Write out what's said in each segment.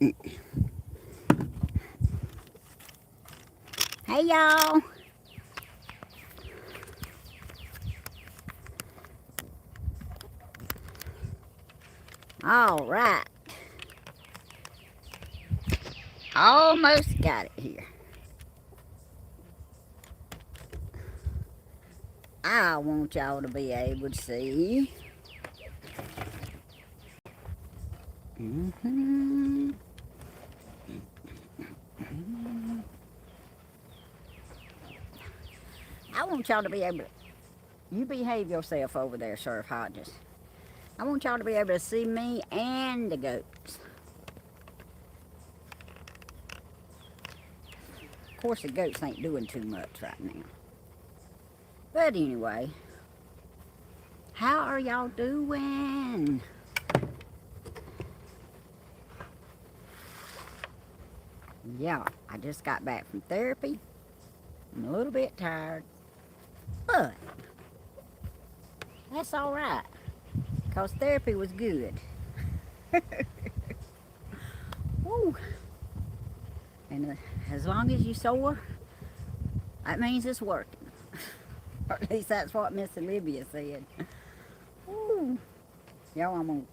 Hey, y'all. All right. Almost got it here. I want y'all to be able to see. Mm-hmm. I want y'all to be able to. You behave yourself over there, Sheriff Hodges. I want y'all to be able to see me and the goats. Of course, the goats ain't doing too much right now. But anyway, how are y'all doing? Yeah, I just got back from therapy. I'm a little bit tired, but that's all right, because therapy was good. Woo. And as long as you sore, that means it's working. Or at least that's what Miss Olivia said. Woo. Y'all, I'm going to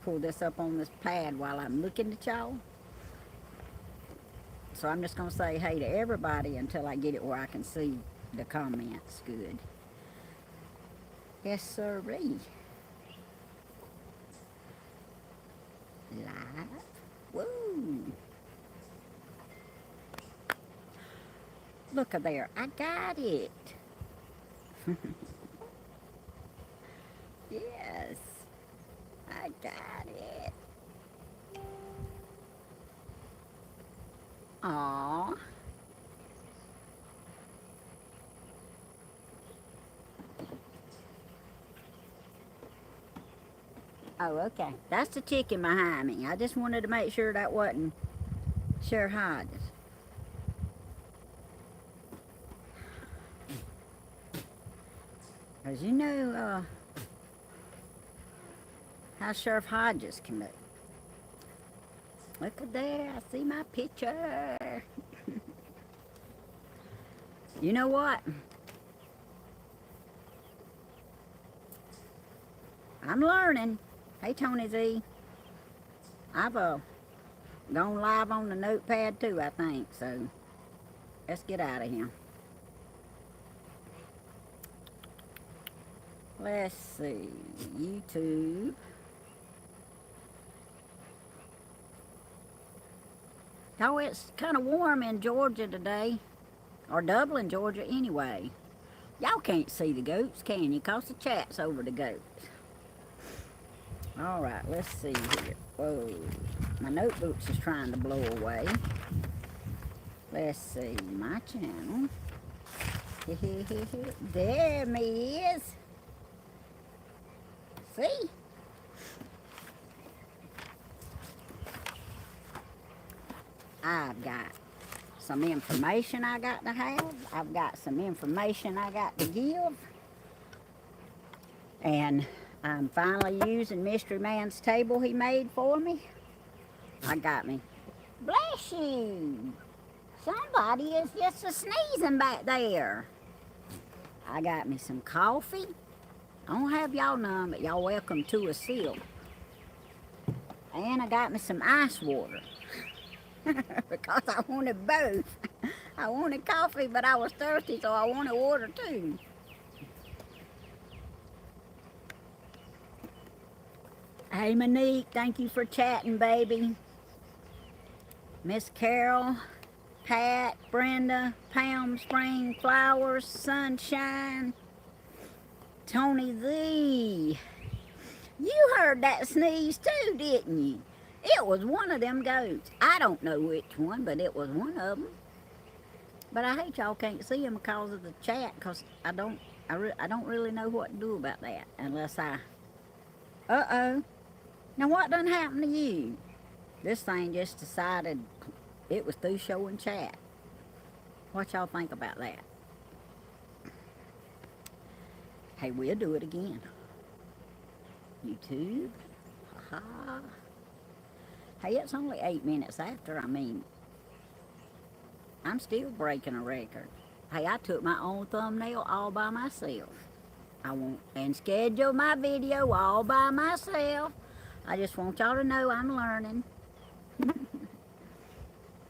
pull this up on this pad while I'm looking at y'all. So I'm just going to say hey to everybody until I get it where I can see the comments good. Yes, sirree. Live. Woo. Look there. I got it. Yes. I got it. Aww. Oh, okay. That's the chicken behind me. I just wanted to make sure that wasn't Sheriff Hodges. Because you know how Sheriff Hodges can be. Look at there. I see my picture. You know what? I'm learning. Hey, Tony Z. I've gone live on the notepad too, I think. So let's get out of here. Let's see. YouTube. Oh, it's kind of warm in Georgia today. Or Dublin, Georgia, anyway. Y'all can't see the goats, can you? Because the chat's over the goats. All right, let's see here. Whoa, my notebook's just trying to blow away. Let's see, my channel. There me is. See? I've got some information I got to have. I've got some information I got to give. And I'm finally using Mystery Man's table he made for me. I got me. Bless you. Somebody is just sneezing back there. I got me some coffee. I don't have y'all none, but y'all welcome to a sip. And I got me some ice water. Because I wanted both. I wanted coffee, but I was thirsty, so I wanted water too. Hey, Monique, thank you for chatting, baby. Miss Carol, Pat, Brenda, Palm Spring Flowers, Sunshine, Tony Z. You heard that sneeze too, didn't you? It was one of them goats. I don't know which one, but it was one of them. But I hate y'all can't see them because of the chat, because I don't really know what to do about that unless I... Uh-oh. Now what done happened to you? This thing just decided it was through showing chat. What y'all think about that? Hey, we'll do it again. YouTube. Ha. Hey, it's only 8 minutes after. I mean, I'm still breaking a record. Hey, I took my own thumbnail all by myself. I won't and schedule my video all by myself. I just want y'all to know I'm learning.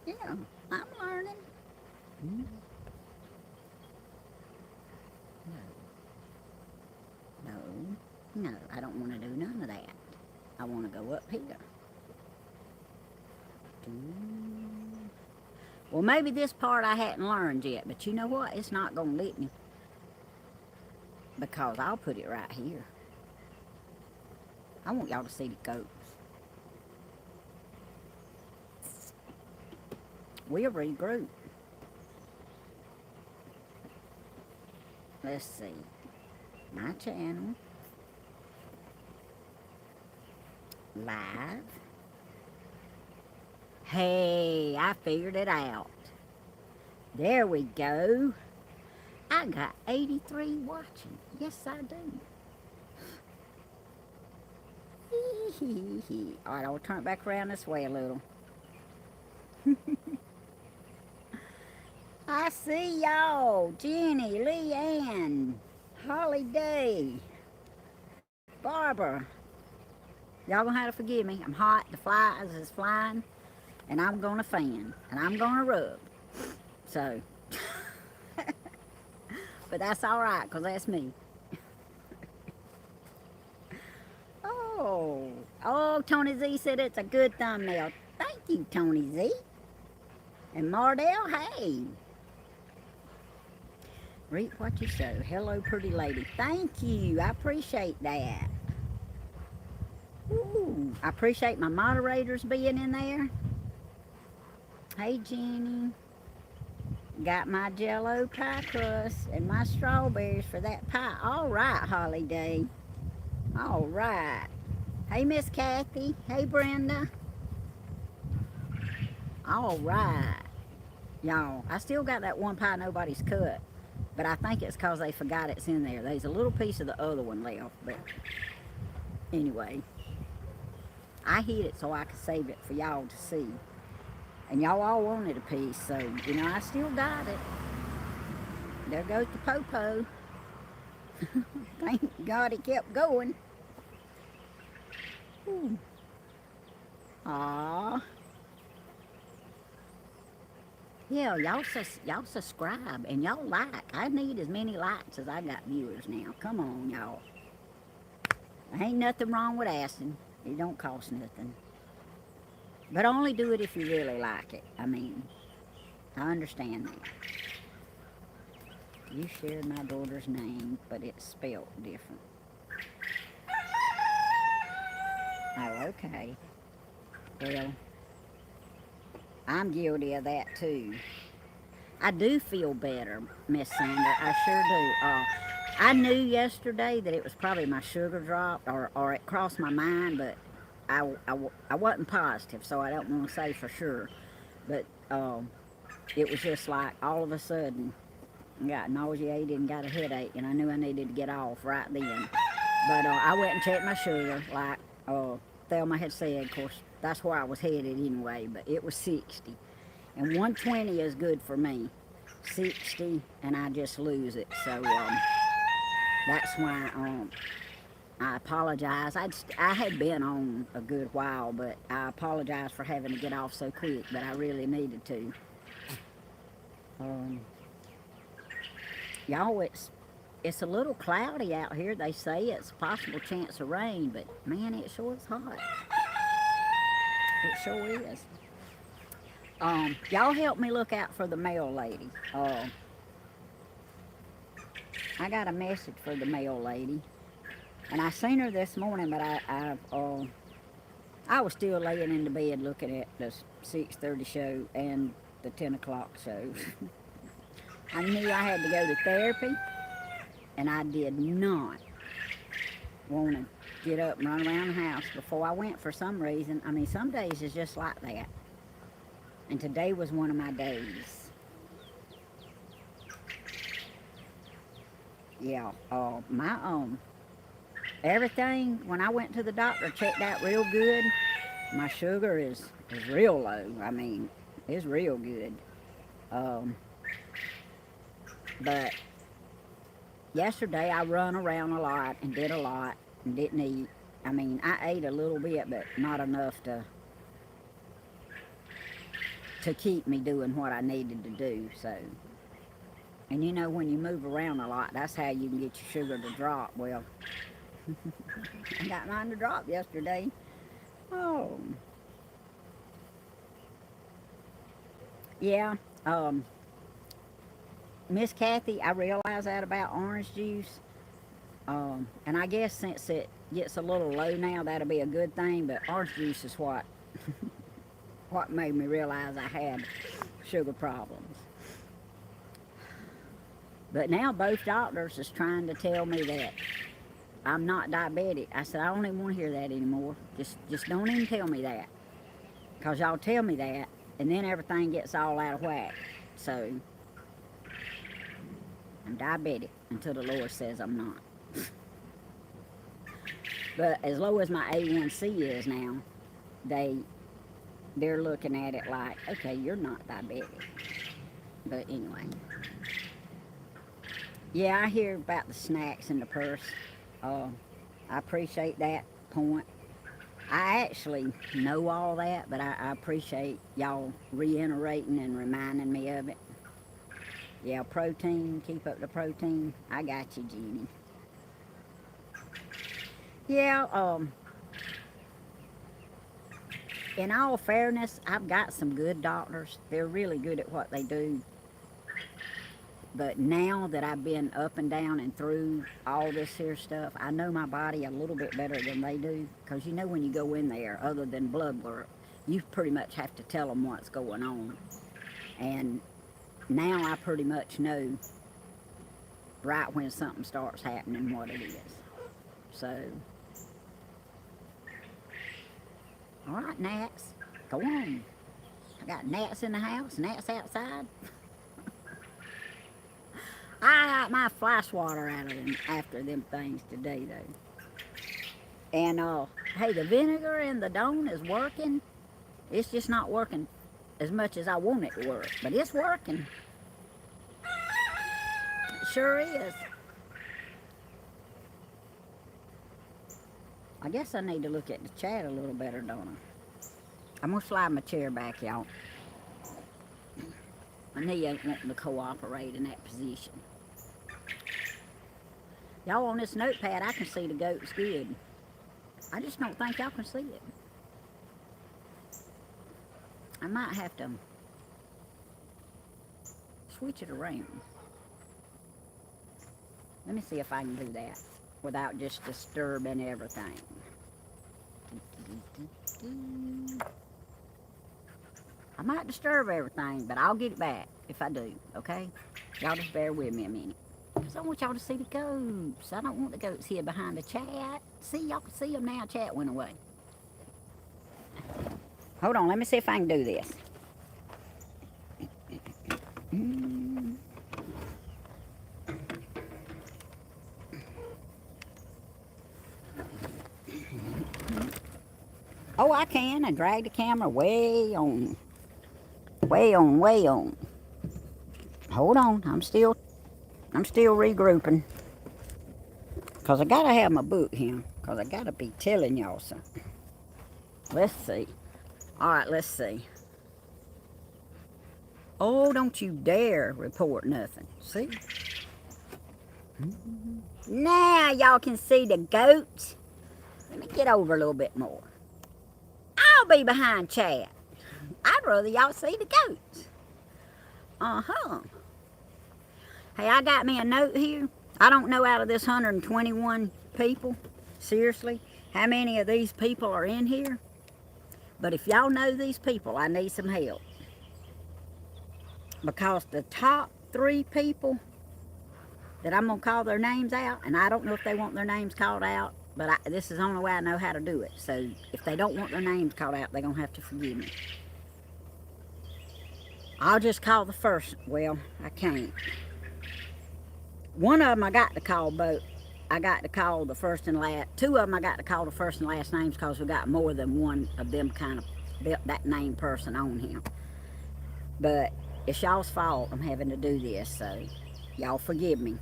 Yeah, I'm learning. No, no, no, I don't want to do none of that. I want to go up here. Well, maybe this part I hadn't learned yet, but you know what? It's not going to let me because I'll put it right here. I want y'all to see the goats. We'll regroup. Let's see. My channel. Live. Hey, I figured it out. There we go. I got 83 watching. Yes, I do. All right, I'll turn it back around this way a little. I see y'all. Jenny, Leanne, Holiday, Barbara. Y'all gonna have to forgive me. I'm hot, the flies is flying, and I'm gonna fan, and I'm gonna rub. So, but that's all right, because that's me. Oh, Tony Z said it's a good thumbnail. Thank you, Tony Z. And Mardell, hey. Read what you sow. Hello, pretty lady. Thank you. I appreciate that. Ooh, I appreciate my moderators being in there. Hey, Jenny. Got my Jell-O pie crust and my strawberries for that pie. All right, Holiday. All right. Hey, Miss Kathy. Hey, Brenda. All right. Y'all, I still got that one pie nobody's cut. But I think it's because they forgot it's in there. There's a little piece of the other one left. But anyway, I hid it so I could save it for y'all to see. And y'all all wanted a piece, so, you know, I still got it. There goes the po-po. Thank God it kept going. Ooh. Aww. Yeah, y'all subscribe and y'all like. I need as many likes as I got viewers now. Come on, y'all. There ain't nothing wrong with asking. It don't cost nothing. But only do it if you really like it. I mean, I understand that. You shared my daughter's name, but it's spelled different. Oh, okay. Well, I'm guilty of that too. I do feel better, Miss Sandra. I sure do. I knew yesterday that it was probably my sugar dropped, or it crossed my mind, but I wasn't positive, so I don't want to say for sure. But it was just like all of a sudden, I got nauseated and got a headache, and I knew I needed to get off right then. But I went and checked my sugar, like Thelma had said. Of course, that's where I was headed anyway, but it was 60. And 120 is good for me. 60, and I just lose it. So that's why I apologize. I had been on a good while, but I apologize for having to get off so quick, but I really needed to. Y'all, it's a little cloudy out here. They say it's a possible chance of rain, but man, it sure is hot. It sure is. Y'all help me look out for the mail lady. I got a message for the mail lady, and I seen her this morning, but I was still laying in the bed looking at the 6:30 show and the 10 o'clock show. I knew I had to go to therapy, and I did not want to get up and run around the house before I went for some reason. I mean, some days is just like that. And today was one of my days. Yeah, my everything, when I went to the doctor, checked out real good. My sugar is real low. I mean, it's real good. Um, but yesterday I run around a lot and did a lot and didn't eat. I mean, I ate a little bit, but not enough to keep me doing what I needed to do. So, and you know, when you move around a lot, that's how you can get your sugar to drop. Well, I got mine to drop yesterday. Oh, yeah. Miss Kathy, I realize that about orange juice. And I guess since it gets a little low now, that'll be a good thing. But orange juice is what made me realize I had sugar problems. But now both doctors is trying to tell me that I'm not diabetic. I said, I don't even want to hear that anymore. Just don't even tell me that. Because y'all tell me that, and then everything gets all out of whack. So, I'm diabetic until the Lord says I'm not. But as low as my A1C is now, they're looking at it like, okay, you're not diabetic. But anyway. Yeah, I hear about the snacks in the purse. I appreciate that point. I actually know all that, but I appreciate y'all reiterating and reminding me of it. Yeah, protein, keep up the protein. I got you, Jeannie. Yeah, in all fairness, I've got some good doctors. They're really good at what they do. But now that I've been up and down and through all this here stuff, I know my body a little bit better than they do. Because you know when you go in there, other than blood work, you pretty much have to tell them what's going on. And now I pretty much know right when something starts happening what it is. So, all right, gnats, go on. I got gnats in the house, gnats outside. I got my fly swatter out of them after them things today, though. And, hey, the vinegar in the Dawn is working. It's just not working as much as I want it to work. But it's working. It sure is. I guess I need to look at the chat a little better, don't I? I'm going to slide my chair back, y'all. My knee ain't wanting to cooperate in that position. Y'all on this notepad, I can see the goats good. I just don't think y'all can see it. I might have to switch it around. Let me see if I can do that without just disturbing everything. I might disturb everything, but I'll get it back if I do, okay? Y'all just bear with me a minute. Because I want y'all to see the goats. I don't want the goats here behind the chat. See, y'all can see them now. Chat went away. Hold on, let me see if I can do this. Oh, I can. I drag the camera way on. Way on, way on. Hold on, I'm still regrouping. Because I got to have my book here. Because I got to be telling y'all something. Let's see. Alright, let's see. Oh, don't you dare report nothing. See? Now y'all can see the goats. Let me get over a little bit more. I'll be behind chat. I'd rather y'all see the goats. Uh-huh. Hey, I got me a note here. I don't know out of this 121 people, seriously, how many of these people are in here. But if y'all know these people, I need some help. Because the top 3 people that I'm going to call their names out, and I don't know if they want their names called out, but this is the only way I know how to do it. So if they don't want their names called out, they're going to have to forgive me. I'll just call the first. Well, I can't. One of them I got to call both. I got to call the first and last, two of them I got to call the first and last names because we got more than one of them kind of that name person on here. But it's y'all's fault I'm having to do this, so y'all forgive me.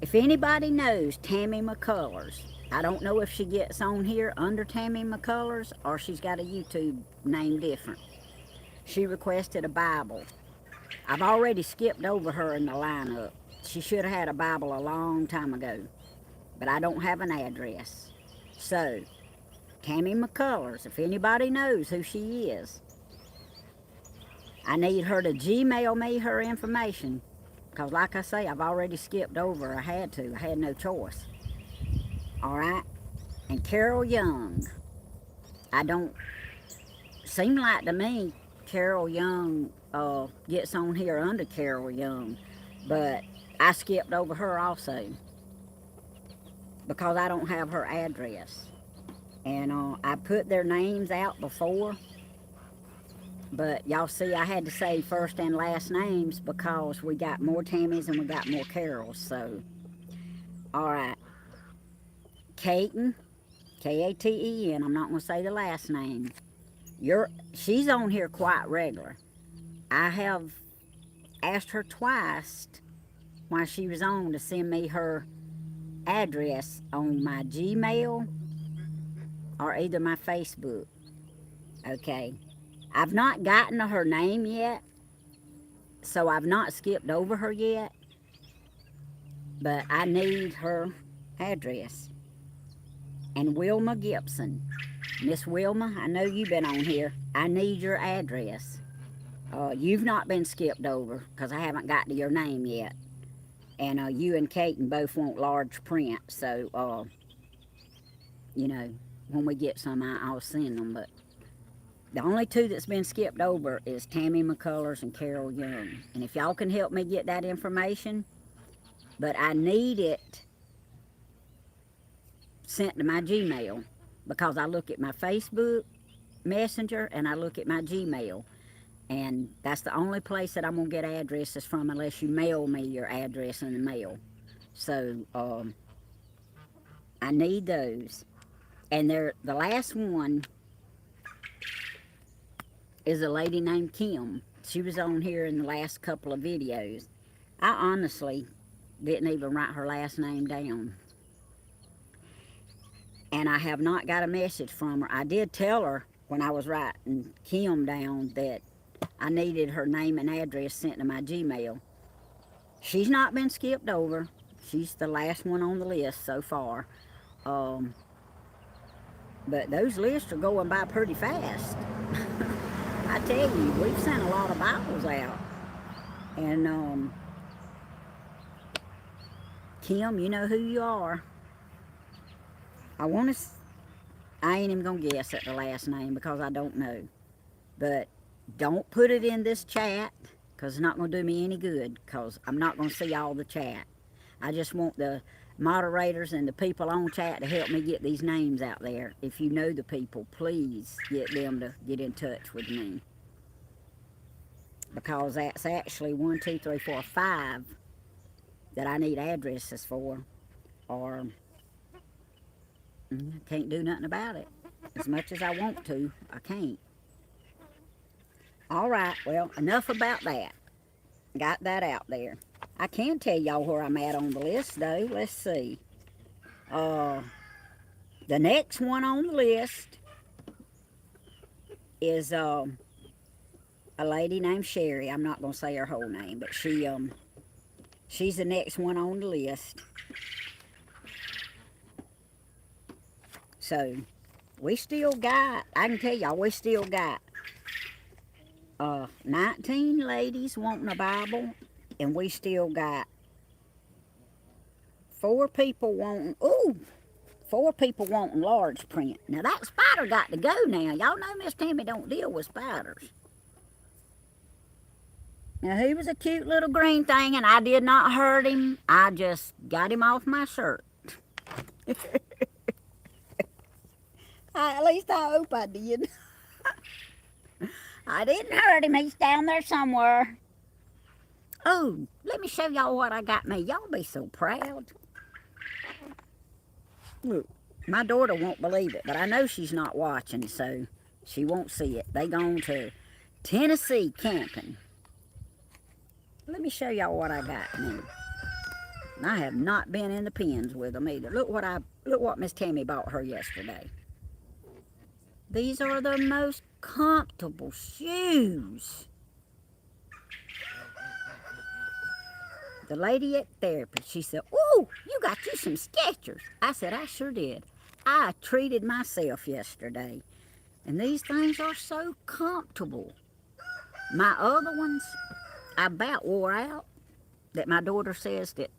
If anybody knows Tammy McCullers, I don't know if she gets on here under Tammy McCullers or she's got a YouTube name different. She requested a Bible. I've already skipped over her in the lineup. She should have had a Bible a long time ago, but I don't have an address. So, Tammy McCullers, if anybody knows who she is, I need her to Gmail me her information. Because like I say, I've already skipped over. I had to. I had no choice. All right? And Carol Young. I don't... Seem like to me, Carol Young gets on here under Carol Young. But I skipped over her also. Because I don't have her address. And I put their names out before. But y'all see, I had to say first and last names because we got more Tammys and we got more Carols. So, all right. Katen, K-A-T-E-N. I'm not going to say the last name. She's on here quite regular. I have asked her twice while she was on to send me her address on my Gmail or either my Facebook. Okay. I've not gotten to her name yet, so I've not skipped over her yet, but I need her address. And Wilma Gibson. Miss Wilma, I know you've been on here. I need your address. You've not been skipped over because I haven't got to your name yet. And you and Katen both want large print, so, you know, when we get some, I'll send them, but the only two that's been skipped over is Tammy McCullers and Carol Young. And if y'all can help me get that information, but I need it sent to my Gmail because I look at my Facebook Messenger and I look at my Gmail. And that's the only place that I'm going to get addresses from unless you mail me your address in the mail. So, I need those. And the last one is a lady named Kim. She was on here in the last couple of videos. I honestly didn't even write her last name down. And I have not got a message from her. I did tell her when I was writing Kim down that I needed her name and address sent to my Gmail. She's not been skipped over. She's the last one on the list so far. But those lists are going by pretty fast. I tell you, we've sent a lot of Bibles out. And, Kim, you know who you are. I ain't even going to guess at the last name because I don't know. But don't put it in this chat because it's not going to do me any good because I'm not going to see all the chat. I just want the moderators and the people on chat to help me get these names out there. If you know the people, please get them to get in touch with me. Because that's actually 1, 2, 3, 4, 5 that I need addresses for. Or can't do nothing about it. As much as I want to, I can't. Alright, well, enough about that. Got that out there. I can tell y'all where I'm at on the list, though. Let's see. The next one on the list is a lady named Sherry. I'm not going to say her whole name, but she's the next one on the list. So, we still got, I can tell y'all, we still got 19 ladies wanting a Bible, and we still got 4 people wanting, 4 people wanting large print. Now that spider got to go now. Y'all know Miss Tammy don't deal with spiders. Now he was a cute little green thing and I did not hurt him. I just got him off my shirt. At least I hope I did. I didn't hurt him. He's down there somewhere. Oh, let me show y'all what I got me. Y'all be so proud. Look, my daughter won't believe it, but I know she's not watching, so she won't see it. They gone to Tennessee camping. Let me show y'all what I got now. I have not been in the pens with them either. Look what Miss Tammy bought her yesterday. These are the most comfortable shoes. The lady at therapy, she said, "Ooh, you got you some Skechers." I said, "I sure did. I treated myself yesterday. And these things are so comfortable. My other ones, I about wore out. That my daughter says that,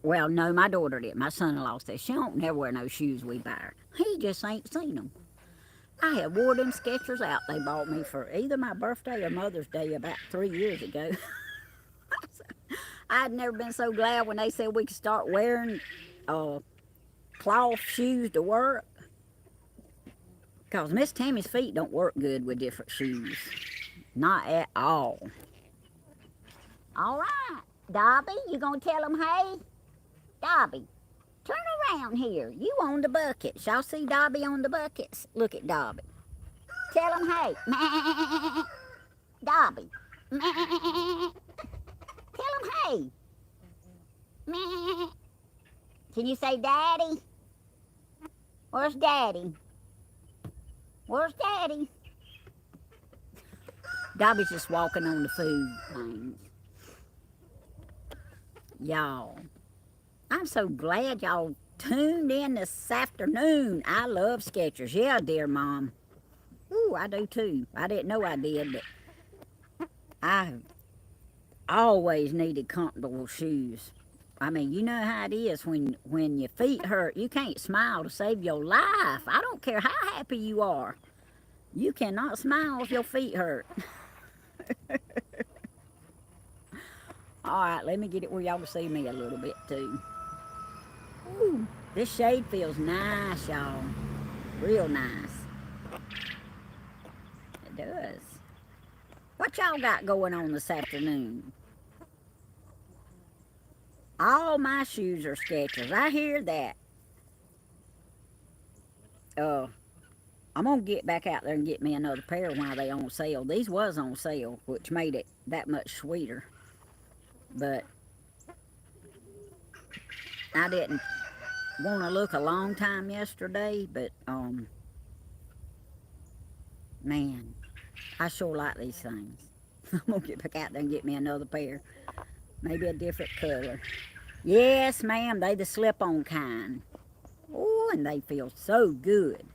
well, no, my daughter did. My son-in-law says she don't never wear no shoes we buy her. He just ain't seen them. I had wore them Skechers out they bought me for either my birthday or Mother's Day about 3 years ago. I'd never been so glad when they said we could start wearing cloth shoes to work. Because Miss Tammy's feet don't work good with different shoes. Not at all. All right, Dobby, you gonna tell them hey? Dobby, turn around here. You on the buckets. Y'all see Dobby on the buckets? Look at Dobby. Tell him hey. Dobby. Tell him hey. Can you say Daddy? Where's Daddy? Where's Daddy? Dobby's just walking on the food things. Y'all, I'm so glad y'all tuned in this afternoon. I love Skechers. Yeah, dear Mom. Ooh, I do too. I didn't know I did, but I always needed comfortable shoes. I mean, you know how it is when your feet hurt. You can't smile to save your life. I don't care how happy you are. You cannot smile if your feet hurt. All right, let me get it where y'all can see me a little bit too. Ooh, this shade feels nice, y'all. Real nice. It does. What y'all got going on this afternoon? All my shoes are Skechers. I hear that. I'm going to get back out there and get me another pair while they on sale. These was on sale, which made it that much sweeter. But I didn't want to look a long time yesterday, but, man, I sure like these things. I'm going to get back out there and get me another pair. Maybe a different color. Yes, ma'am, they the slip-on kind. Oh, and they feel so good.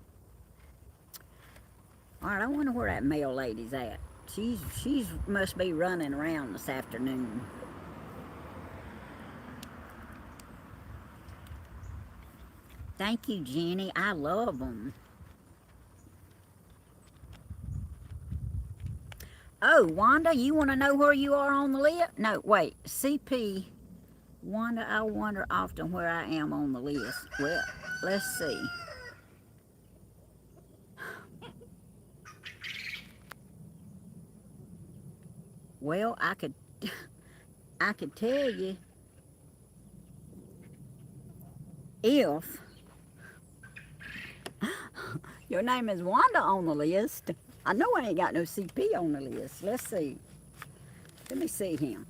All right, I wonder where that mail lady's at. She's must be running around this afternoon. Thank you, Jenny. I love them. Oh, Wanda, you want to know where you are on the list? No, wait. CP. Wanda, I wonder often where I am on the list. Well, let's see. Well, I could tell you if your name is Wanda on the list. I know I ain't got no CP on the list. Let's see. Let me see him.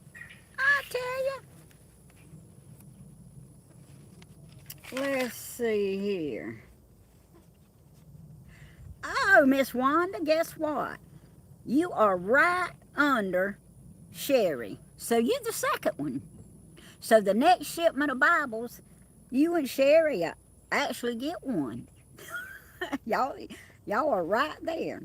I tell you. Let's see here. Oh, Miss Wanda, guess what? You are right under Sherry. So you're the second one. So the next shipment of Bibles, you and Sherry actually get one. y'all are right there.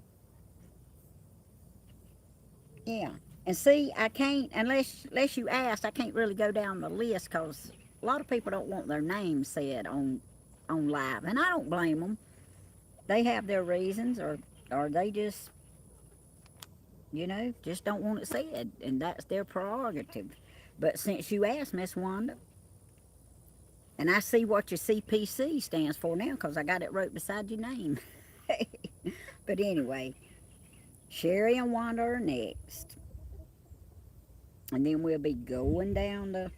Yeah. And see, I can't, unless you ask, I can't really go down the list because a lot of people don't want their name said on live. And I don't blame them. They have their reasons, or they just, just don't want it said. And that's their prerogative. But since you asked, Miss Wanda, and I see what your CPC stands for now because I got it wrote beside your name. But anyway, Sherry and Wanda are next. And then we'll be going down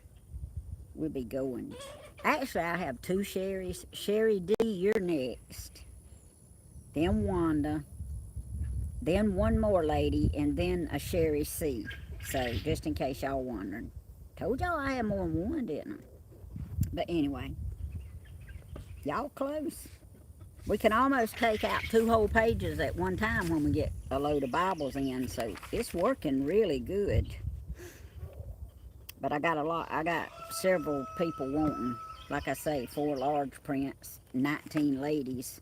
we'll be going Actually, I have two Sherrys. Sherry D, you're next. Then Wanda. Then one more lady. And then a Sherry C. So, just in case y'all wondering. Told y'all I had more than one, didn't I? But anyway, y'all close. We can almost take out 2 whole pages at one time when we get a load of Bibles in. So, it's working really good. But I got several people wanting, like I say, 4 large prints, 19 ladies.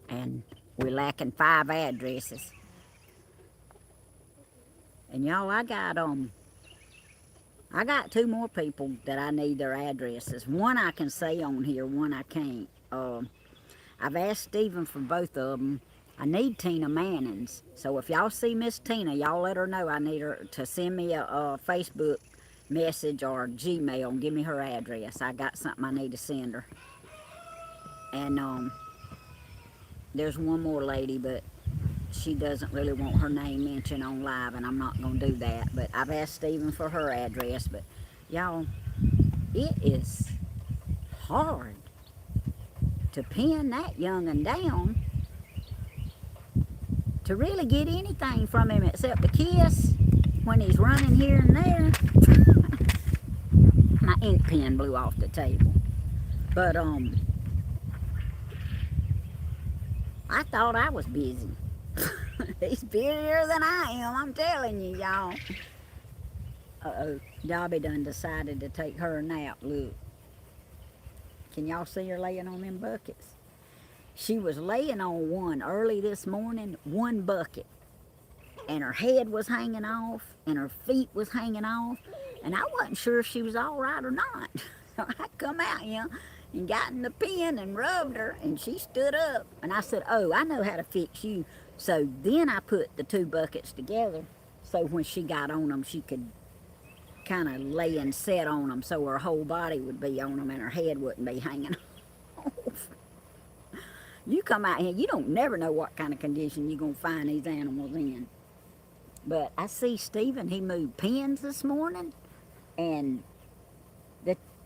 And we're lacking 5 addresses. And y'all, I got 2 more people that I need their addresses. One I can say on here, one I can't. I've asked Stephen for both of them. I need Tina Manning's. So if y'all see Miss Tina, y'all let her know I need her to send me a Facebook message or Gmail and give me her address. I got something I need to send her. And there's one more lady, but she doesn't really want her name mentioned on live, and I'm not going to do that. But I've asked Stephen for her address. But y'all, it is hard to pin that young'un down to really get anything from him except a kiss when he's running here and there. My ink pen blew off the table. But I thought I was busy. He's busier than I am, I'm telling you, y'all. Uh-oh, Dobby done decided to take her a nap. Look. Can y'all see her laying on them buckets? She was laying on one early this morning, one bucket. And her head was hanging off, and her feet was hanging off. And I wasn't sure if she was all right or not. So I come out here and got in the pen and rubbed her, and she stood up. And I said, oh, I know how to fix you. So then I put the 2 buckets together, so when she got on them, she could kind of lay and sit on them so her whole body would be on them and her head wouldn't be hanging off. You come out here, you don't never know what kind of condition you're going to find these animals in. But I see Stephen, he moved pens this morning, and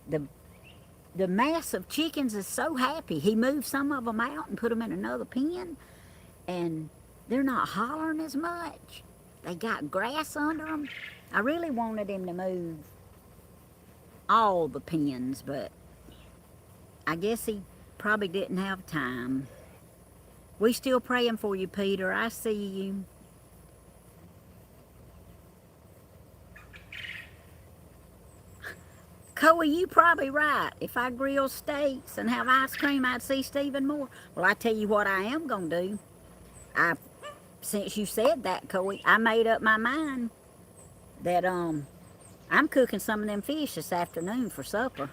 the mass of chickens is so happy. He moved some of them out and put them in another pen, and they're not hollering as much. They got grass under them. I really wanted him to move all the pens, but I guess he probably didn't have time. We still praying for you, Peter. I see you. Coey, you probably right. If I grill steaks and have ice cream, I'd see Stephen more. Well, I tell you what I am going to do. Since you said that, Coey, I made up my mind that I'm cooking some of them fish this afternoon for supper.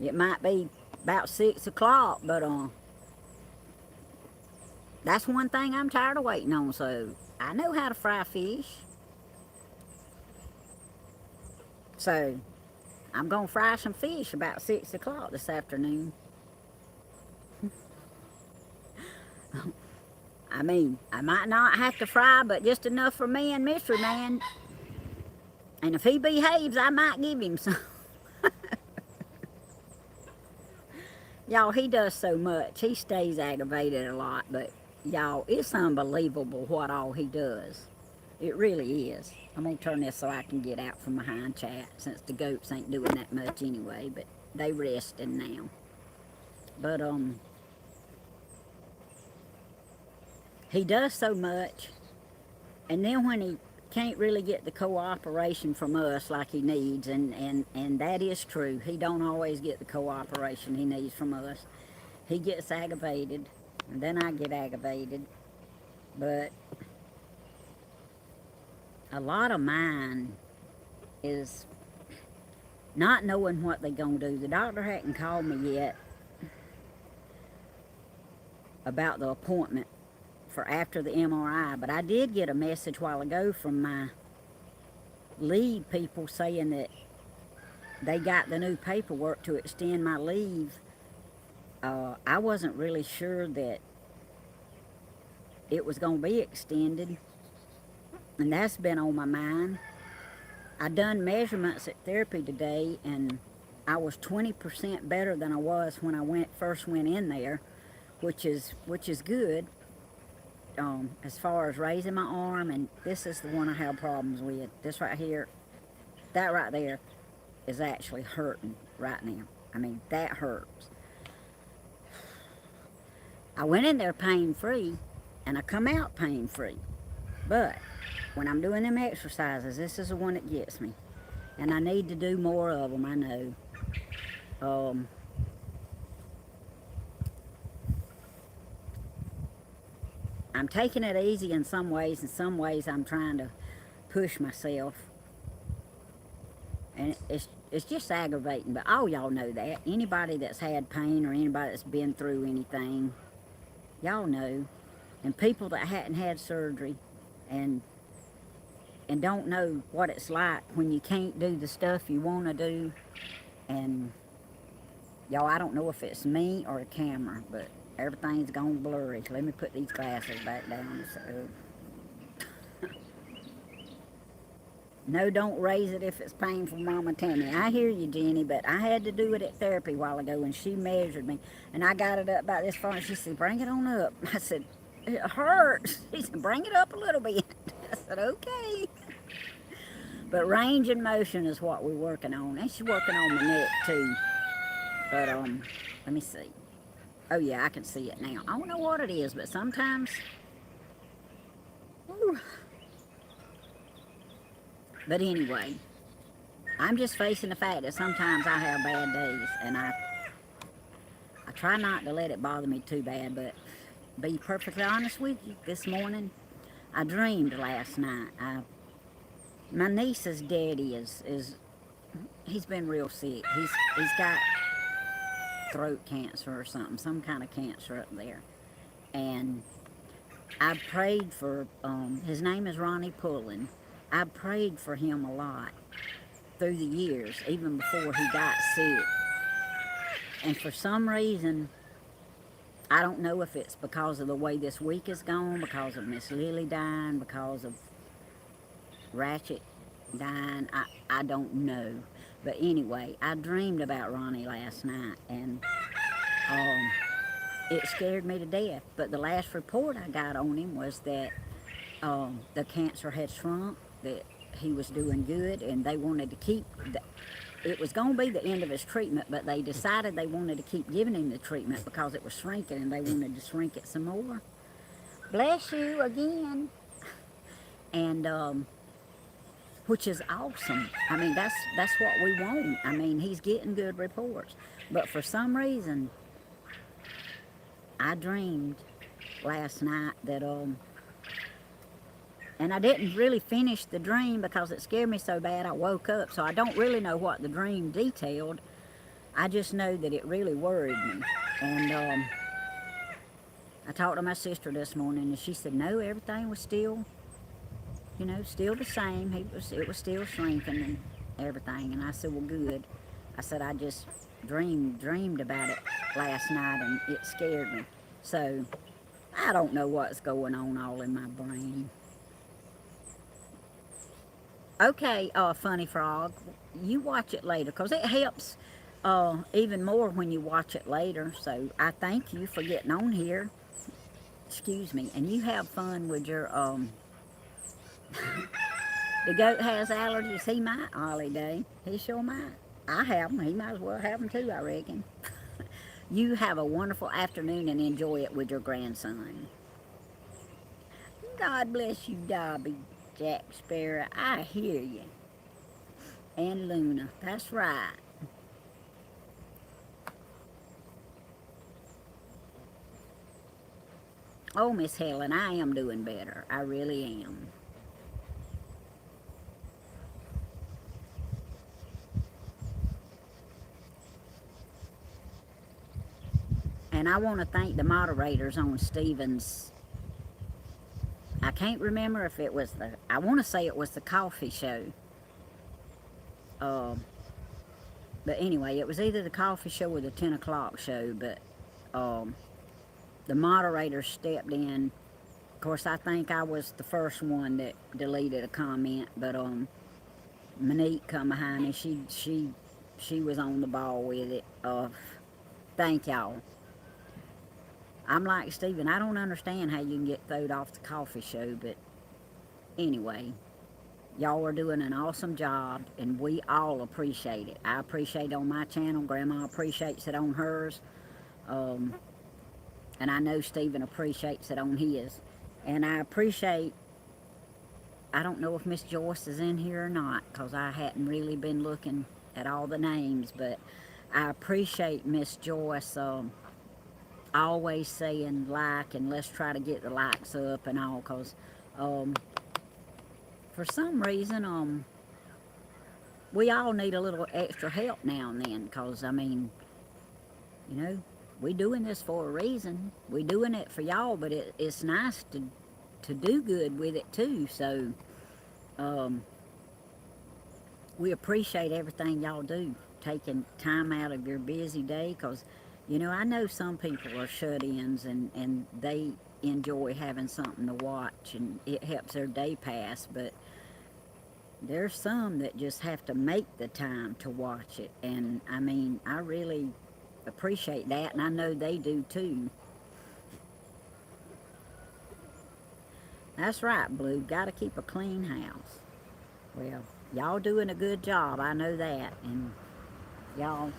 It might be about 6 o'clock, but that's one thing I'm tired of waiting on, so I know how to fry fish. So I'm going to fry some fish about 6 o'clock this afternoon. I mean, I might not have to fry, but just enough for me and Mystery Man. And if he behaves, I might give him some. Y'all, he does so much. He stays aggravated a lot, but y'all, it's unbelievable what all he does. It really is. I'm going to turn this so I can get out from behind chat, since the goats ain't doing that much anyway, but they resting now. But, he does so much, and then when he can't really get the cooperation from us like he needs, and that is true. He don't always get the cooperation he needs from us. He gets aggravated, and then I get aggravated. But a lot of mine is not knowing what they're going to do. The doctor hadn't called me yet about the appointment for after the MRI, but I did get a message a while ago from my leave people saying that they got the new paperwork to extend my leave. I wasn't really sure that it was going to be extended, and that's been on my mind. I done measurements at therapy today, and I was 20% better than I was when I first went in there, which is good. As far as raising my arm, and this is the one I have problems with. This right here, that right there is actually hurting right now. I mean, that hurts. I went in there pain-free, and I come out pain-free. But when I'm doing them exercises, this is the one that gets me. And I need to do more of them, I know. I'm taking it easy in some ways. In some ways, I'm trying to push myself. And it's just aggravating, but all y'all know that. Anybody that's had pain or anybody that's been through anything, y'all know. And people that hadn't had surgery and don't know what it's like when you can't do the stuff you want to do. And y'all, I don't know if it's me or a camera, but everything's gone blurry. Let me put these glasses back down. So. No, don't raise it if it's painful, Mama Tammy. I hear you, Jenny, but I had to do it at therapy a while ago, and she measured me, and I got it up about this far, and she said, bring it on up. I said, it hurts. She said, bring it up a little bit. I said, okay. But range and motion is what we're working on, and she's working on my neck, too. But, let me see. Oh, yeah, I can see it now. I don't know what it is, but sometimes... Whew. But anyway, I'm just facing the fact that sometimes I have bad days, and I try not to let it bother me too bad, but be perfectly honest with you, this morning, I dreamed last night. My niece's daddy he's been real sick. He's got throat cancer or something, some kind of cancer up there. And I prayed for, his name is Ronnie Pullen. I prayed for him a lot through the years, even before he got sick. And for some reason, I don't know if it's because of the way this week is gone, because of Miss Lily dying, because of Ratchet dying, I don't know. But anyway, I dreamed about Ronnie last night, and it scared me to death. But the last report I got on him was that the cancer had shrunk, that he was doing good, and they wanted to keep it was going to be the end of his treatment, but they decided they wanted to keep giving him the treatment because it was shrinking, and they wanted to shrink it some more. Bless you again. And which is awesome. I mean, that's what we want. I mean, he's getting good reports, but for some reason I dreamed last night that and I didn't really finish the dream because it scared me so bad I woke up. So I don't really know what the dream detailed. I just know that it really worried me. And I talked to my sister this morning, and she said, no, everything was still, you know, still the same. It was still shrinking and everything. And I said, well, good. I said, I just dreamed about it last night, and it scared me. So I don't know what's going on all in my brain. Okay, Funny Frog, you watch it later, because it helps even more when you watch it later. So I thank you for getting on here. Excuse me. And you have fun with your, the goat has allergies. He might, Ollie Day. He sure might. I have them. He might as well have them too, I reckon. You have a wonderful afternoon and enjoy it with your grandson. God bless you, Dobby. Jack Sparrow, I hear you. And Luna, that's right. Oh, Miss Helen, I am doing better. I really am. And I want to thank the moderators on Stephen's. I can't remember if it was I want to say it was the coffee show. But anyway, it was either the coffee show or the 10 o'clock show, but the moderator stepped in. Of course, I think I was the first one that deleted a comment, but Monique come behind me. She was on the ball with it. Thank y'all. I'm like Stephen. I don't understand how you can get throwed off the coffee show, but anyway, y'all are doing an awesome job, and we all appreciate it. I appreciate it on my channel. Grandma appreciates it on hers. Um, and I know Stephen appreciates it on his. And I appreciate, I don't know if Miss Joyce is in here or not, because I hadn't really been looking at all the names, but I appreciate Miss Joyce always saying like, and let's try to get the likes up and all, because for some reason, we all need a little extra help now and then, because, I mean, you know, we doing this for a reason. We doing it for y'all, but it's nice to do good with it too. So we appreciate everything y'all do, taking time out of your busy day, because, you know, I know some people are shut-ins and they enjoy having something to watch and it helps their day pass, but there's some that just have to make the time to watch it. And I mean, I really appreciate that, and I know they do too. That's right, Blue. Got to keep a clean house. Well, y'all doing a good job. I know that. And y'all,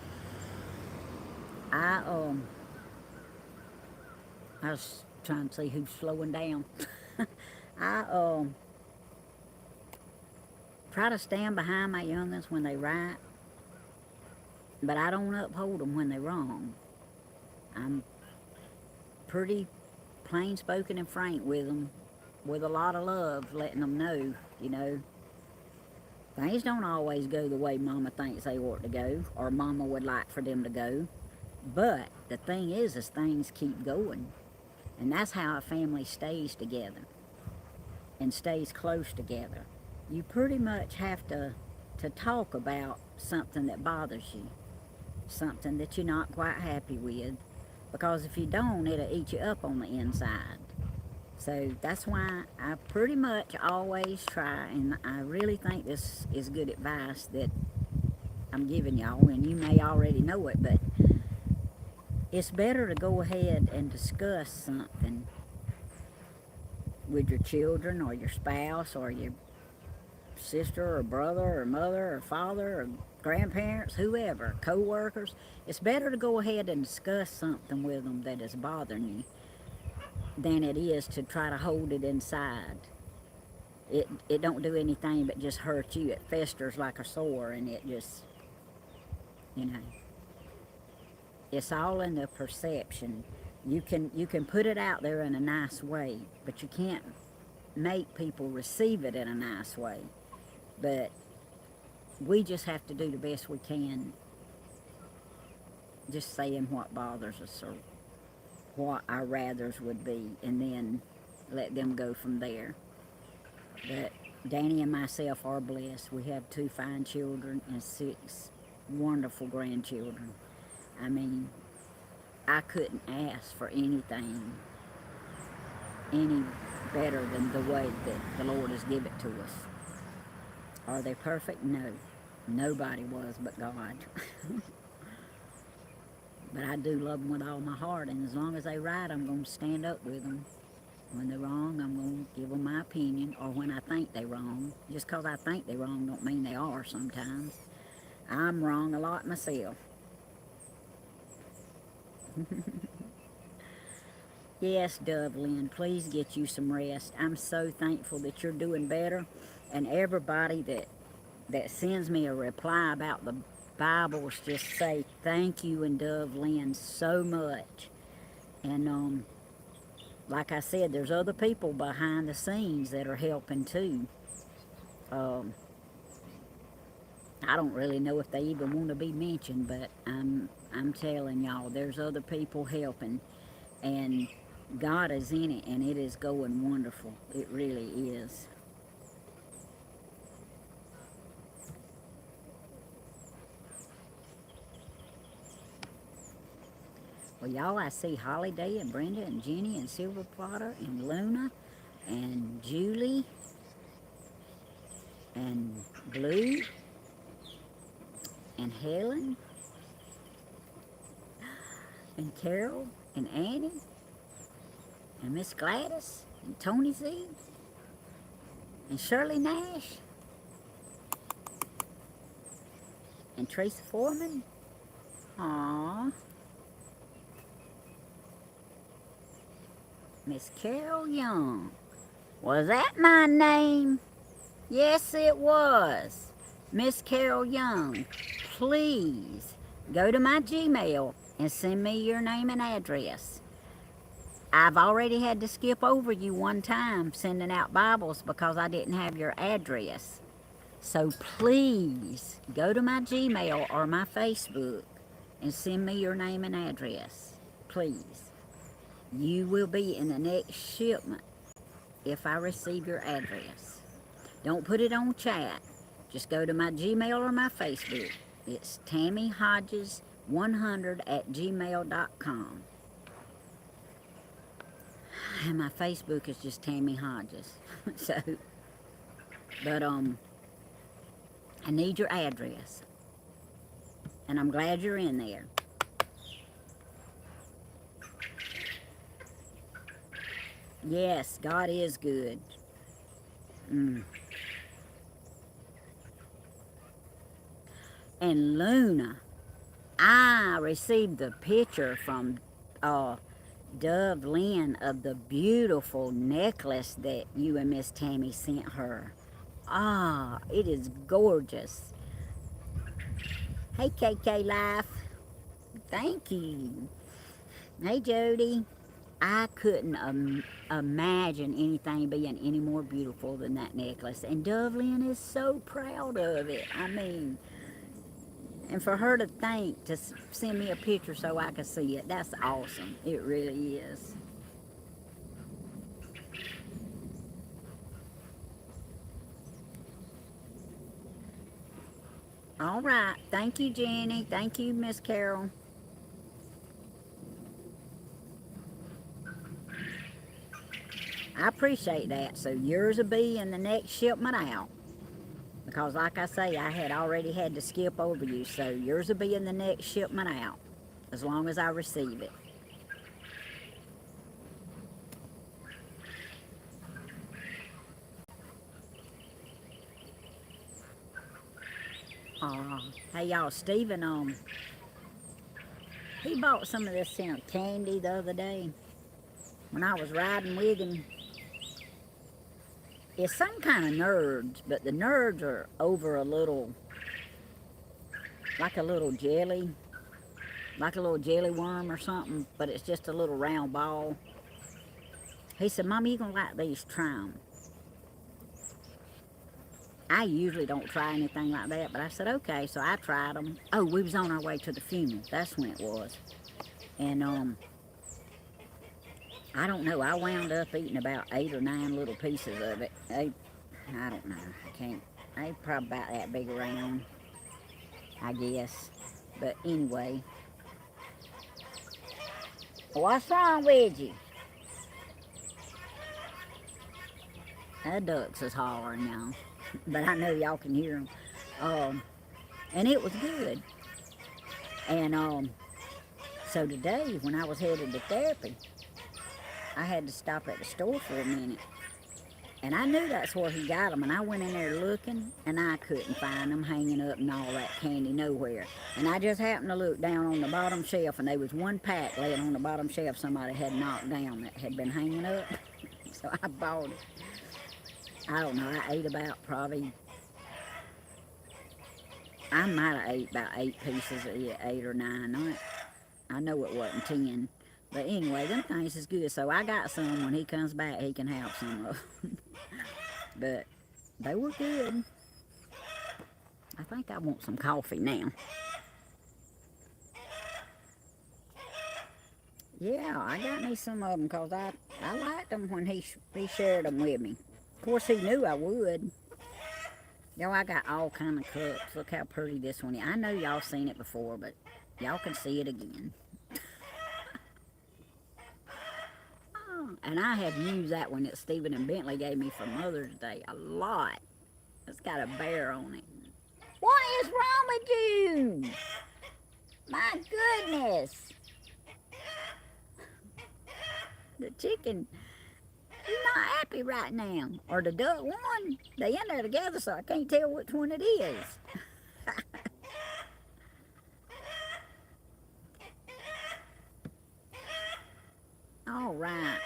I I was trying to see who's slowing down. I try to stand behind my youngins when they right, but I don't uphold them when they're wrong. I'm pretty plain spoken and frank with them, with a lot of love, letting them know, you know, things don't always go the way Mama thinks they ought to go, or Mama would like for them to go. But the thing is things keep going. And that's how a family stays together and stays close together. You pretty much have to talk about something that bothers you, something that you're not quite happy with, because if you don't, it'll eat you up on the inside. So that's why I pretty much always try, and I really think this is good advice that I'm giving y'all, and you may already know it, but it's better to go ahead and discuss something with your children or your spouse or your sister or brother or mother or father or grandparents, whoever, co-workers. It's better to go ahead and discuss something with them that is bothering you than it is to try to hold it inside. It don't do anything but just hurt you. It festers like a sore, and it just, you know, it's all in the perception. You can put it out there in a nice way, but you can't make people receive it in a nice way. But we just have to do the best we can, just saying what bothers us or what our rathers would be, and then let them go from there. But Danny and myself are blessed. We have 2 fine children and 6 wonderful grandchildren. I mean, I couldn't ask for anything any better than the way that the Lord has given it to us. Are they perfect? No. Nobody was but God. But I do love them with all my heart, and as long as they right, I'm going to stand up with them. When they're wrong, I'm going to give them my opinion, or when I think they're wrong. Just because I think they're wrong don't mean they are sometimes. I'm wrong a lot myself. Yes, Dublin, please get you some rest. I'm so thankful that you're doing better, and everybody that sends me a reply about the Bibles, just say thank you and Dublin so much. And like I said, there's other people behind the scenes that are helping too. I don't really know if they even want to be mentioned, but I'm telling y'all, there's other people helping, and God is in it, and it is going wonderful. It really is. Well, y'all, I see Holiday and Brenda and Jenny and Silver Plotter and Luna and Julie and Blue, and Helen, and Carol, and Annie, and Miss Gladys, and Tony Z, and Shirley Nash, and Tracy Foreman. Aww. Miss Carol Young. Was that my name? Yes, it was. Miss Carol Young, please go to my Gmail and send me your name and address. I've already had to skip over you one time sending out Bibles because I didn't have your address. So please go to my Gmail or my Facebook and send me your name and address. Please. You will be in the next shipment if I receive your address. Don't put it on chat. Just go to my Gmail or my Facebook. It's tammyhodges100@gmail.com. And my Facebook is just Tammy Hodges. So, but I need your address. And I'm glad you're in there. Yes, God is good. And Luna, I received the picture from Dublin of the beautiful necklace that you and Miss Tammy sent her. Ah, it is gorgeous. Hey, KK Life. Thank you. Hey, Jody. I couldn't imagine anything being any more beautiful than that necklace. And Dublin is so proud of it. I mean, and for her to think to send me a picture so I could see it, that's awesome. It really is. All right. Thank you, Jenny. Thank you, Miss Carol. I appreciate that. So yours will be in the next shipment out. Because like I say, I had already had to skip over you. So yours will be in the next shipment out. As long as I receive it. Hey y'all, Stephen, he bought some of this candy the other day. When I was riding with him. It's some kind of nerds, but the nerds are over a little, like a little jelly, like a little jelly worm or something, but it's just a little round ball. He said, Mama, you gonna like these, try them. I usually don't try anything like that, but I said, okay, so I tried them. Oh, we was on our way to the funeral, that's when it was. And I don't know, I wound up eating about 8 or 9 little pieces of it. I don't know, I can't, they probably about that big around, I guess. But anyway, what's wrong with you? That ducks is hollering, y'all. But I know y'all can hear them. And it was good. And so today, when I was headed to therapy, I had to stop at the store for a minute. And I knew that's where he got them. And I went in there looking, and I couldn't find them hanging up and all that candy nowhere. And I just happened to look down on the bottom shelf, and there was one pack laying on the bottom shelf somebody had knocked down that had been hanging up. So I bought it. I don't know, I ate about probably, I might have ate about 8 pieces of it, 8 or 9. I know it wasn't 10. But anyway, them things is good. So I got some. When he comes back, he can have some of them. But they were good. I think I want some coffee now. Yeah, I got me some of them because I liked them when he shared them with me. Of course, he knew I would. Yo, I got all kind of cups. Look how pretty this one is. I know y'all seen it before, but y'all can see it again. And I have used that one that Stephen and Bentley gave me for Mother's Day a lot. It's got a bear on it. What is wrong with you? My goodness. The chicken, he's not happy right now. Or the duck one. They in there together, so I can't tell which one it is. All right.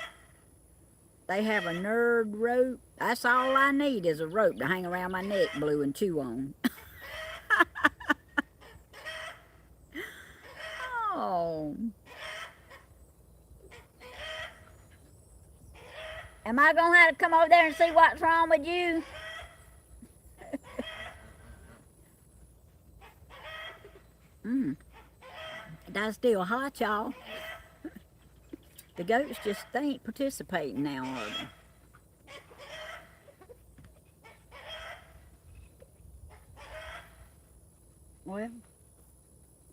They have a nerd rope. That's all I need is a rope to hang around my neck, Blue, and chew on. Oh. Am I going to have to come over there and see what's wrong with you? That's still hot, y'all. The goats just ain't participating now, are they? Well,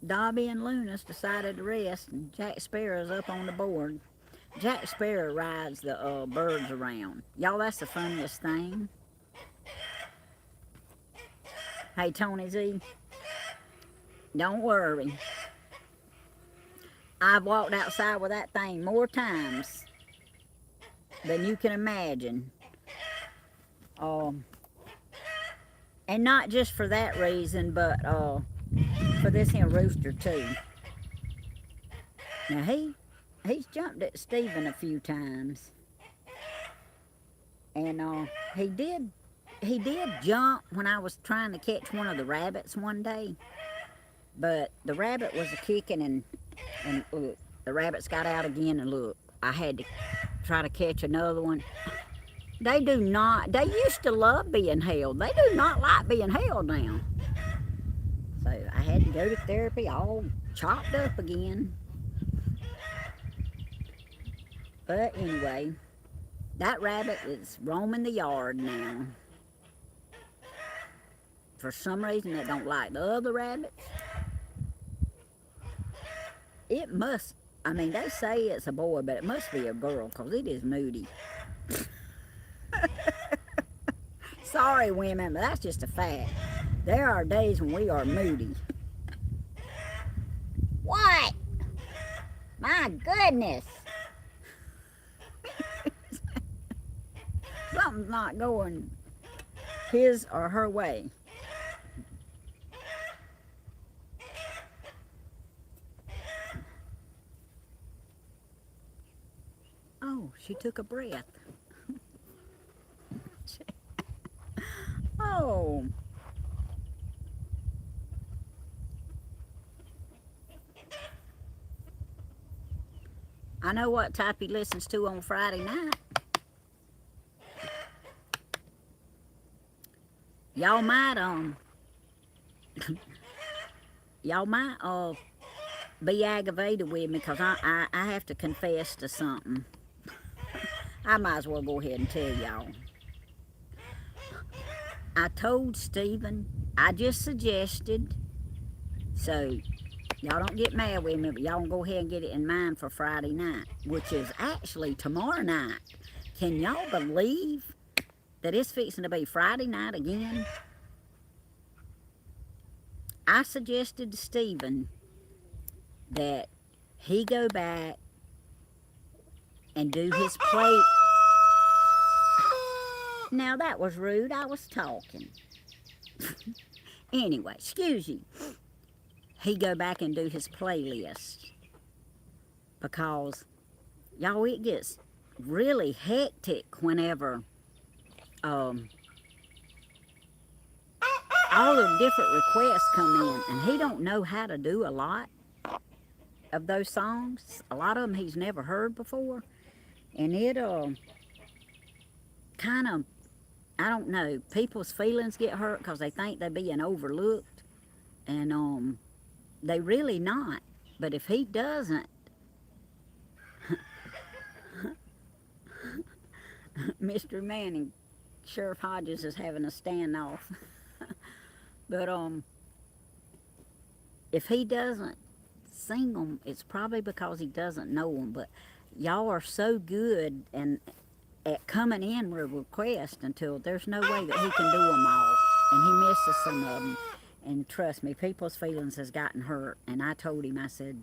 Dobby and Luna's decided to rest, and Jack Sparrow's up on the board. Jack Sparrow rides the birds around. Y'all, that's the funniest thing. Hey, Tony Z, don't worry. I've walked outside with that thing more times than you can imagine. And not just for that reason, but for this here rooster too. Now he's jumped at Stephen a few times, and he did jump when I was trying to catch one of the rabbits one day, but the rabbit was a kicking, and look, the rabbits got out again, and look, I had to try to catch another one. They used to love being held. They do not like being held now. So I had to go to therapy all chopped up again. But anyway, that rabbit is roaming the yard now. For some reason, they don't like the other rabbits. It must, I mean, they say it's a boy, but it must be a girl, because it is moody. Sorry, women, but that's just a fact. There are days when we are moody. What? My goodness. Something's not going his or her way. Oh, she took a breath. Oh. I know what type he listens to on Friday night. Y'all might be aggravated with me, because I have to confess to something. I might as well go ahead and tell y'all. I told Stephen, I just suggested, so y'all don't get mad with me, but y'all can go ahead and get it in mind for Friday night, which is actually tomorrow night. Can y'all believe that it's fixing to be Friday night again? I suggested to Stephen that he go back and do his play. Now that was rude. I was talking. Anyway, excuse you. He go back and do his playlist, because y'all, it gets really hectic whenever all the different requests come in, and he don't know how to do a lot of those songs. A lot of them he's never heard before, and it kind of, I don't know, people's feelings get hurt because they think they're being overlooked, and they really not. But if he doesn't, Mr. Manning, Sheriff Hodges is having a standoff. But if he doesn't sing them, it's probably because he doesn't know them. But y'all are so good, and at coming in with requests until there's no way that he can do them all. And he misses some of them. And trust me, people's feelings has gotten hurt. And I told him, I said,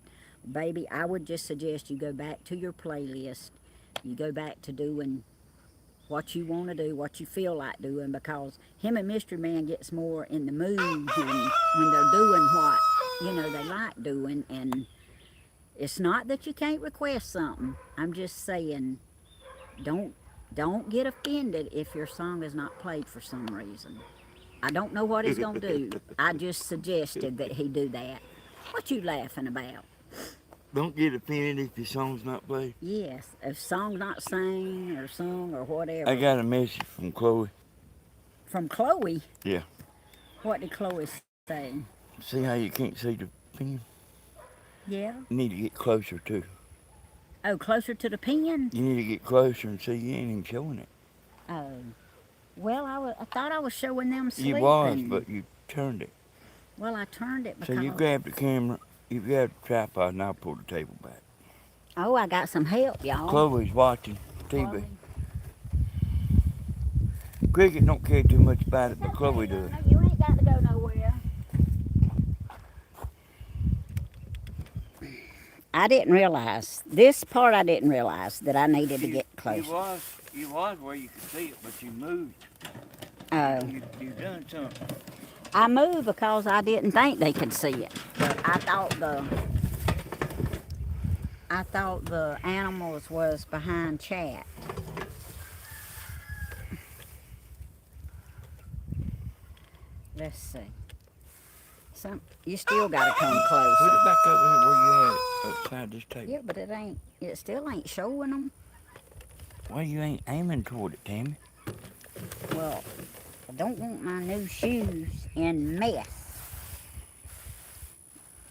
baby, I would just suggest you go back to your playlist. You go back to doing what you want to do, what you feel like doing, because him and Mystery Man gets more in the mood when they're doing what, they like doing. And it's not that you can't request something. I'm just saying, don't get offended if your song is not played for some reason. I don't know what he's going to do. I just suggested that he do that. What you laughing about? Don't get offended if your song's not played. Yes, if song's not sang or sung or whatever. I got a message from Chloe. From Chloe? Yeah. What did Chloe say? See how you can't see the pen? Yeah. You need to get closer too. Oh, closer to the pen? You need to get closer and see you ain't even showing it. Oh. Well, I thought I was showing them sleeping. You was, but you turned it. Well, I turned it because... So you grabbed the camera, you grabbed the tripod, and I'll pull the table back. Oh, I got some help, y'all. Chloe's watching TV. Cricket don't care too much about it, but Chloe does. You ain't got to go nowhere. I didn't realize, this part I didn't realize that I needed to get closer. You was where you could see it, but you moved. Oh. You done something. I moved because I didn't think they could see it. But I thought the animals was behind chat. Let's see. You still gotta come closer. Put it back over here where you had it, upside this table. Yeah, but it still ain't showing them. Why you ain't aiming toward it, Tammy? Well, I don't want my new shoes in mess.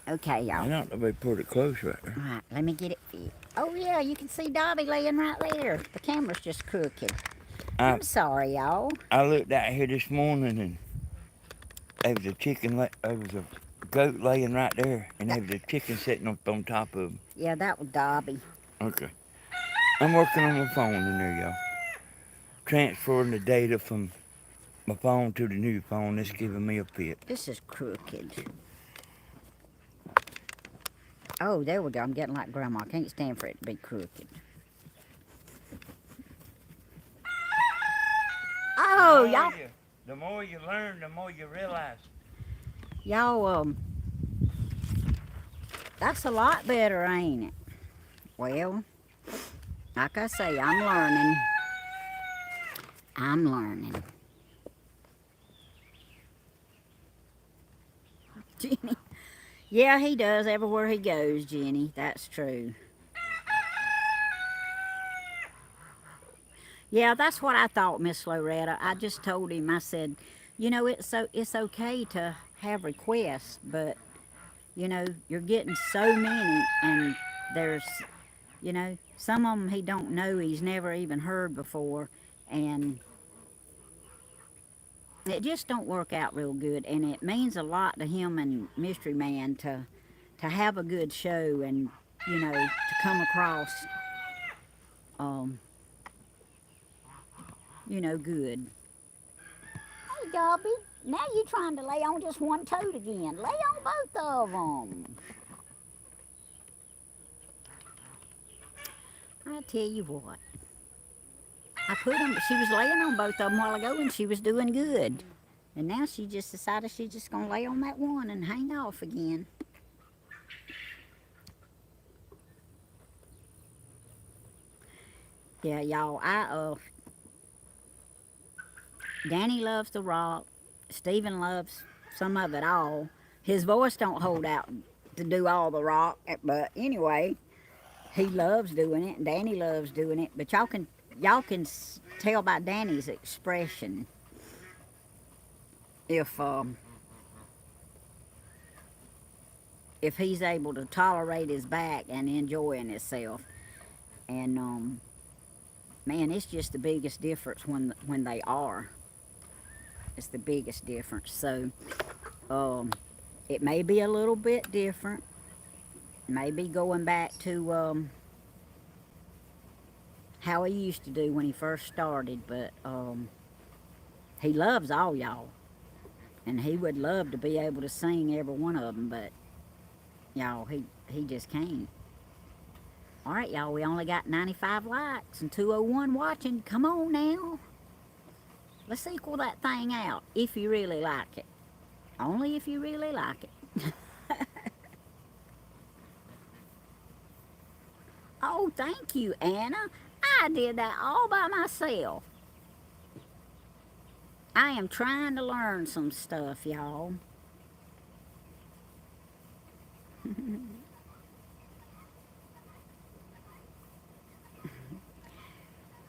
Okay, y'all. I don't know if they put it close right there. All right, let me get it fit. Oh, yeah, you can see Dobby laying right there. The camera's just crooked. I'm sorry, y'all. I looked out here this morning and there was there was a goat laying right there, and there was a chicken sitting up on top of him. Yeah, that was Dobby. Okay. I'm working on my phone in there, y'all. Transferring the data from my phone to the new phone. It's giving me a fit. This is crooked. Oh, there we go. I'm getting like Grandma. I can't stand for it to be crooked. Oh, y'all. The more you learn, the more you realize. Y'all, that's a lot better, ain't it? Well, like I say, I'm learning. I'm learning. Jenny. Yeah, he does everywhere he goes, Jenny. That's true. Yeah, that's what I thought, Miss Loretta. I just told him, I said, it's okay to have requests, but, you're getting so many, and there's, some of them he don't know, he's never even heard before, and it just don't work out real good, and it means a lot to him and Mystery Man to have a good show and, to come across, good. Hey, Dobby, now you're trying to lay on just one toad again. Lay on both of them. I tell you what. She was laying on both of them a while ago and she was doing good. And now she just decided she's just going to lay on that one and hang off again. Yeah, y'all, Danny loves the rock. Stephen loves some of it all. His voice don't hold out to do all the rock, but anyway, he loves doing it, and Danny loves doing it. But y'all can tell by Danny's expression if he's able to tolerate his back and enjoying himself. And man, it's just the biggest difference when they are. It's the biggest difference. So it may be a little bit different. Maybe going back to how he used to do when he first started, but he loves all y'all. And he would love to be able to sing every one of them, but y'all, he just can't. All right, y'all, we only got 95 likes and 201 watching. Come on now. Let's equal that thing out if you really like it. Only if you really like it. Oh, thank you, Anna. I did that all by myself. I am trying to learn some stuff, y'all.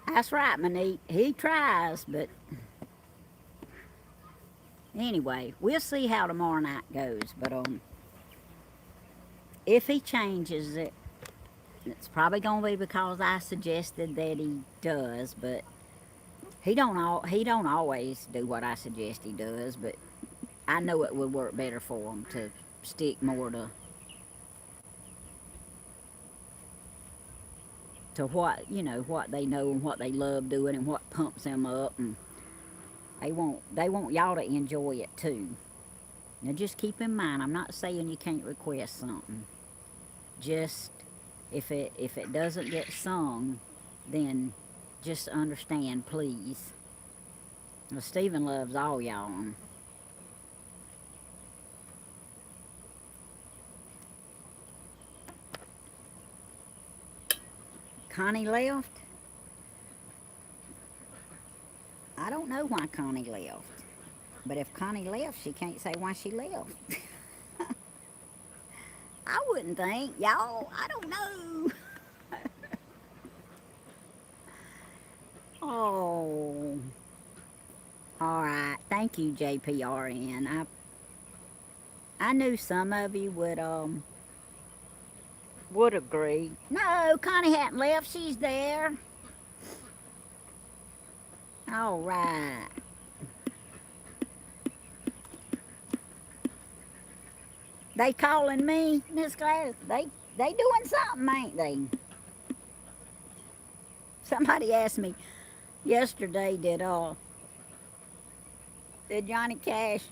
That's right, Monique. He tries, but anyway, we'll see how tomorrow night goes. But if he changes it, it's probably gonna be because I suggested that he does. But he don't always do what I suggest he does. But I know it would work better for him to stick more to what what they know and what they love doing and what pumps them up, and they want y'all to enjoy it too. Now just keep in mind, I'm not saying you can't request something. Just if it doesn't get sung, then just understand, please. Well, Stephen loves all y'all. Connie left. I don't know why Connie left. But if Connie left, she can't say why she left. I wouldn't think, y'all. I don't know. Oh. All right. Thank you, JPRN. I knew some of you would agree. No, Connie hadn't left. She's there. All right. They calling me, Miss Gladys. They doing something, ain't they? Somebody asked me yesterday, did Johnny Cash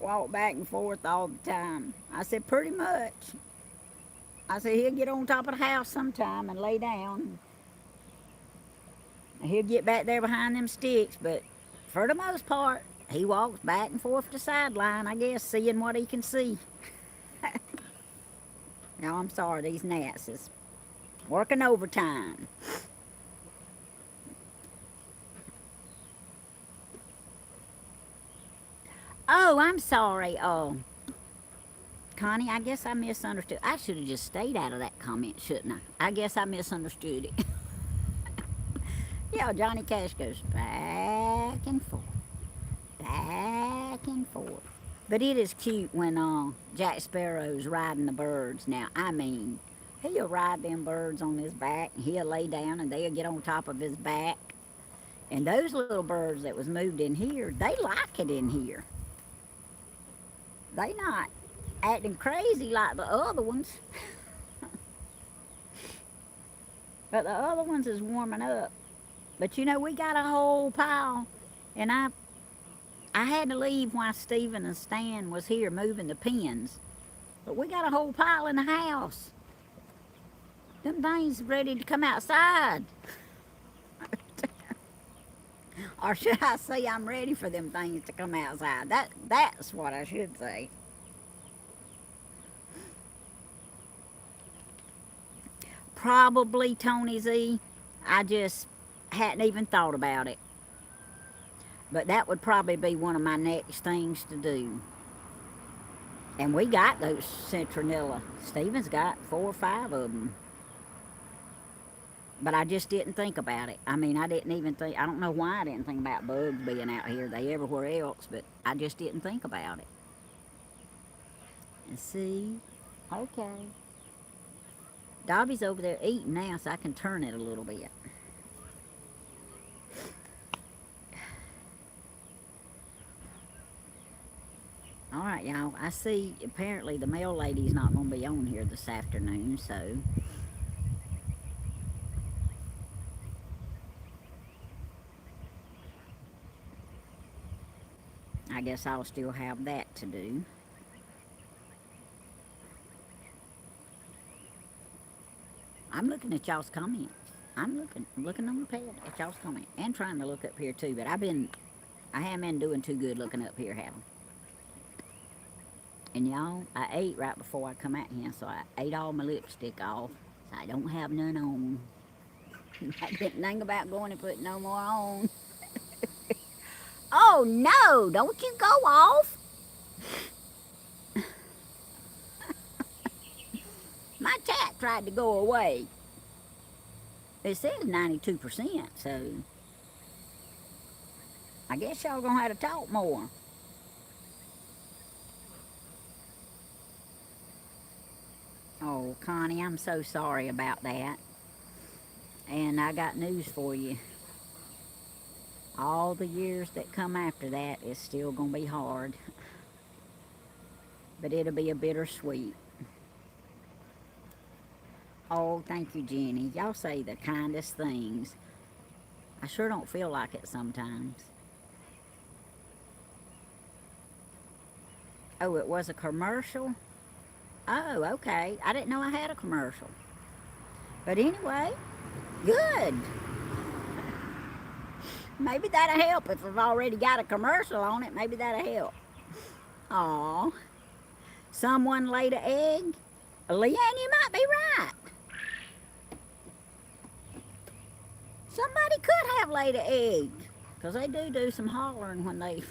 walk back and forth all the time? I said, pretty much. I said, he'll get on top of the house sometime and lay down. And he'll get back there behind them sticks, but for the most part, he walks back and forth the sideline, I guess, seeing what he can see. Now, I'm sorry, these gnats is working overtime. Oh, I'm sorry. Oh, Connie, I guess I misunderstood. I should have just stayed out of that comment, shouldn't I? I guess I misunderstood it. Yeah, Johnny Cash goes back and forth, back and forth. But it is cute when Jack Sparrow's riding the birds. Now, I mean, he'll ride them birds on his back, and he'll lay down, and they'll get on top of his back. And those little birds that was moved in here, they like it in here. They not acting crazy like the other ones. But the other ones is warming up. But we got a whole pile, and I had to leave while Stephen and Stan was here moving the pins. But we got a whole pile in the house. Them things ready to come outside. Or should I say I'm ready for them things to come outside? That's what I should say. Probably Tony Z. I just hadn't even thought about it. But that would probably be one of my next things to do. And we got those citronella. Stephen's got 4 or 5 of them. But I just didn't think about it. I mean, I didn't even think, I don't know why I didn't think about bugs being out here. They everywhere else, but I just didn't think about it. And see, okay. Dobby's over there eating now, so I can turn it a little bit. All right, y'all. I see apparently the mail lady's not going to be on here this afternoon, so I guess I'll still have that to do. I'm looking at y'all's comments. I'm looking on the pad at y'all's comments and trying to look up here too. But I haven't been doing too good looking up here, have I? And y'all, I ate right before I come out here, so I ate all my lipstick off. So I don't have none on. I didn't think about going and putting no more on. Oh no! Don't you go off! My chat tried to go away. It says 92%, so I guess y'all gonna have to talk more. Oh, Connie, I'm so sorry about that. And I got news for you. All the years that come after that is still gonna be hard. But it'll be a bittersweet. Oh, thank you, Jenny. Y'all say the kindest things. I sure don't feel like it sometimes. Oh, it was a commercial? Oh, okay. I didn't know I had a commercial. But anyway, good. Maybe that'll help if I've already got a commercial on it. Maybe that'll help. Aw. Someone laid an egg? Leanne, you might be right. Somebody could have laid an egg. Because they do some hollering when they...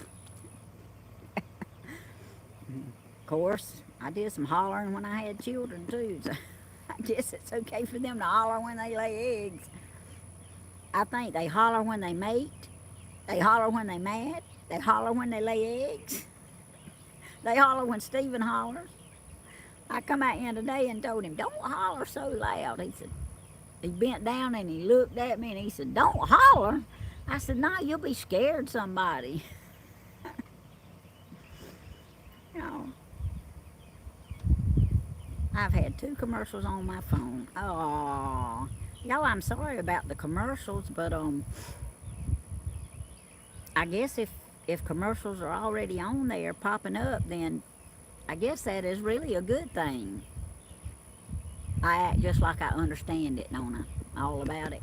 Of course, I did some hollering when I had children too. So I guess it's okay for them to holler when they lay eggs. I think they holler when they mate. They holler when they mad. They holler when they lay eggs. They holler when Stephen hollers. I come out here today and told him, don't holler so loud. He said, he bent down and he looked at me and he said, don't holler. I said, no, you'll be scared somebody. You know, I've had 2 commercials on my phone. Oh, y'all, I'm sorry about the commercials, but I guess if commercials are already on there popping up, then I guess that is really a good thing. I act just like I understand it, don't I? All about it.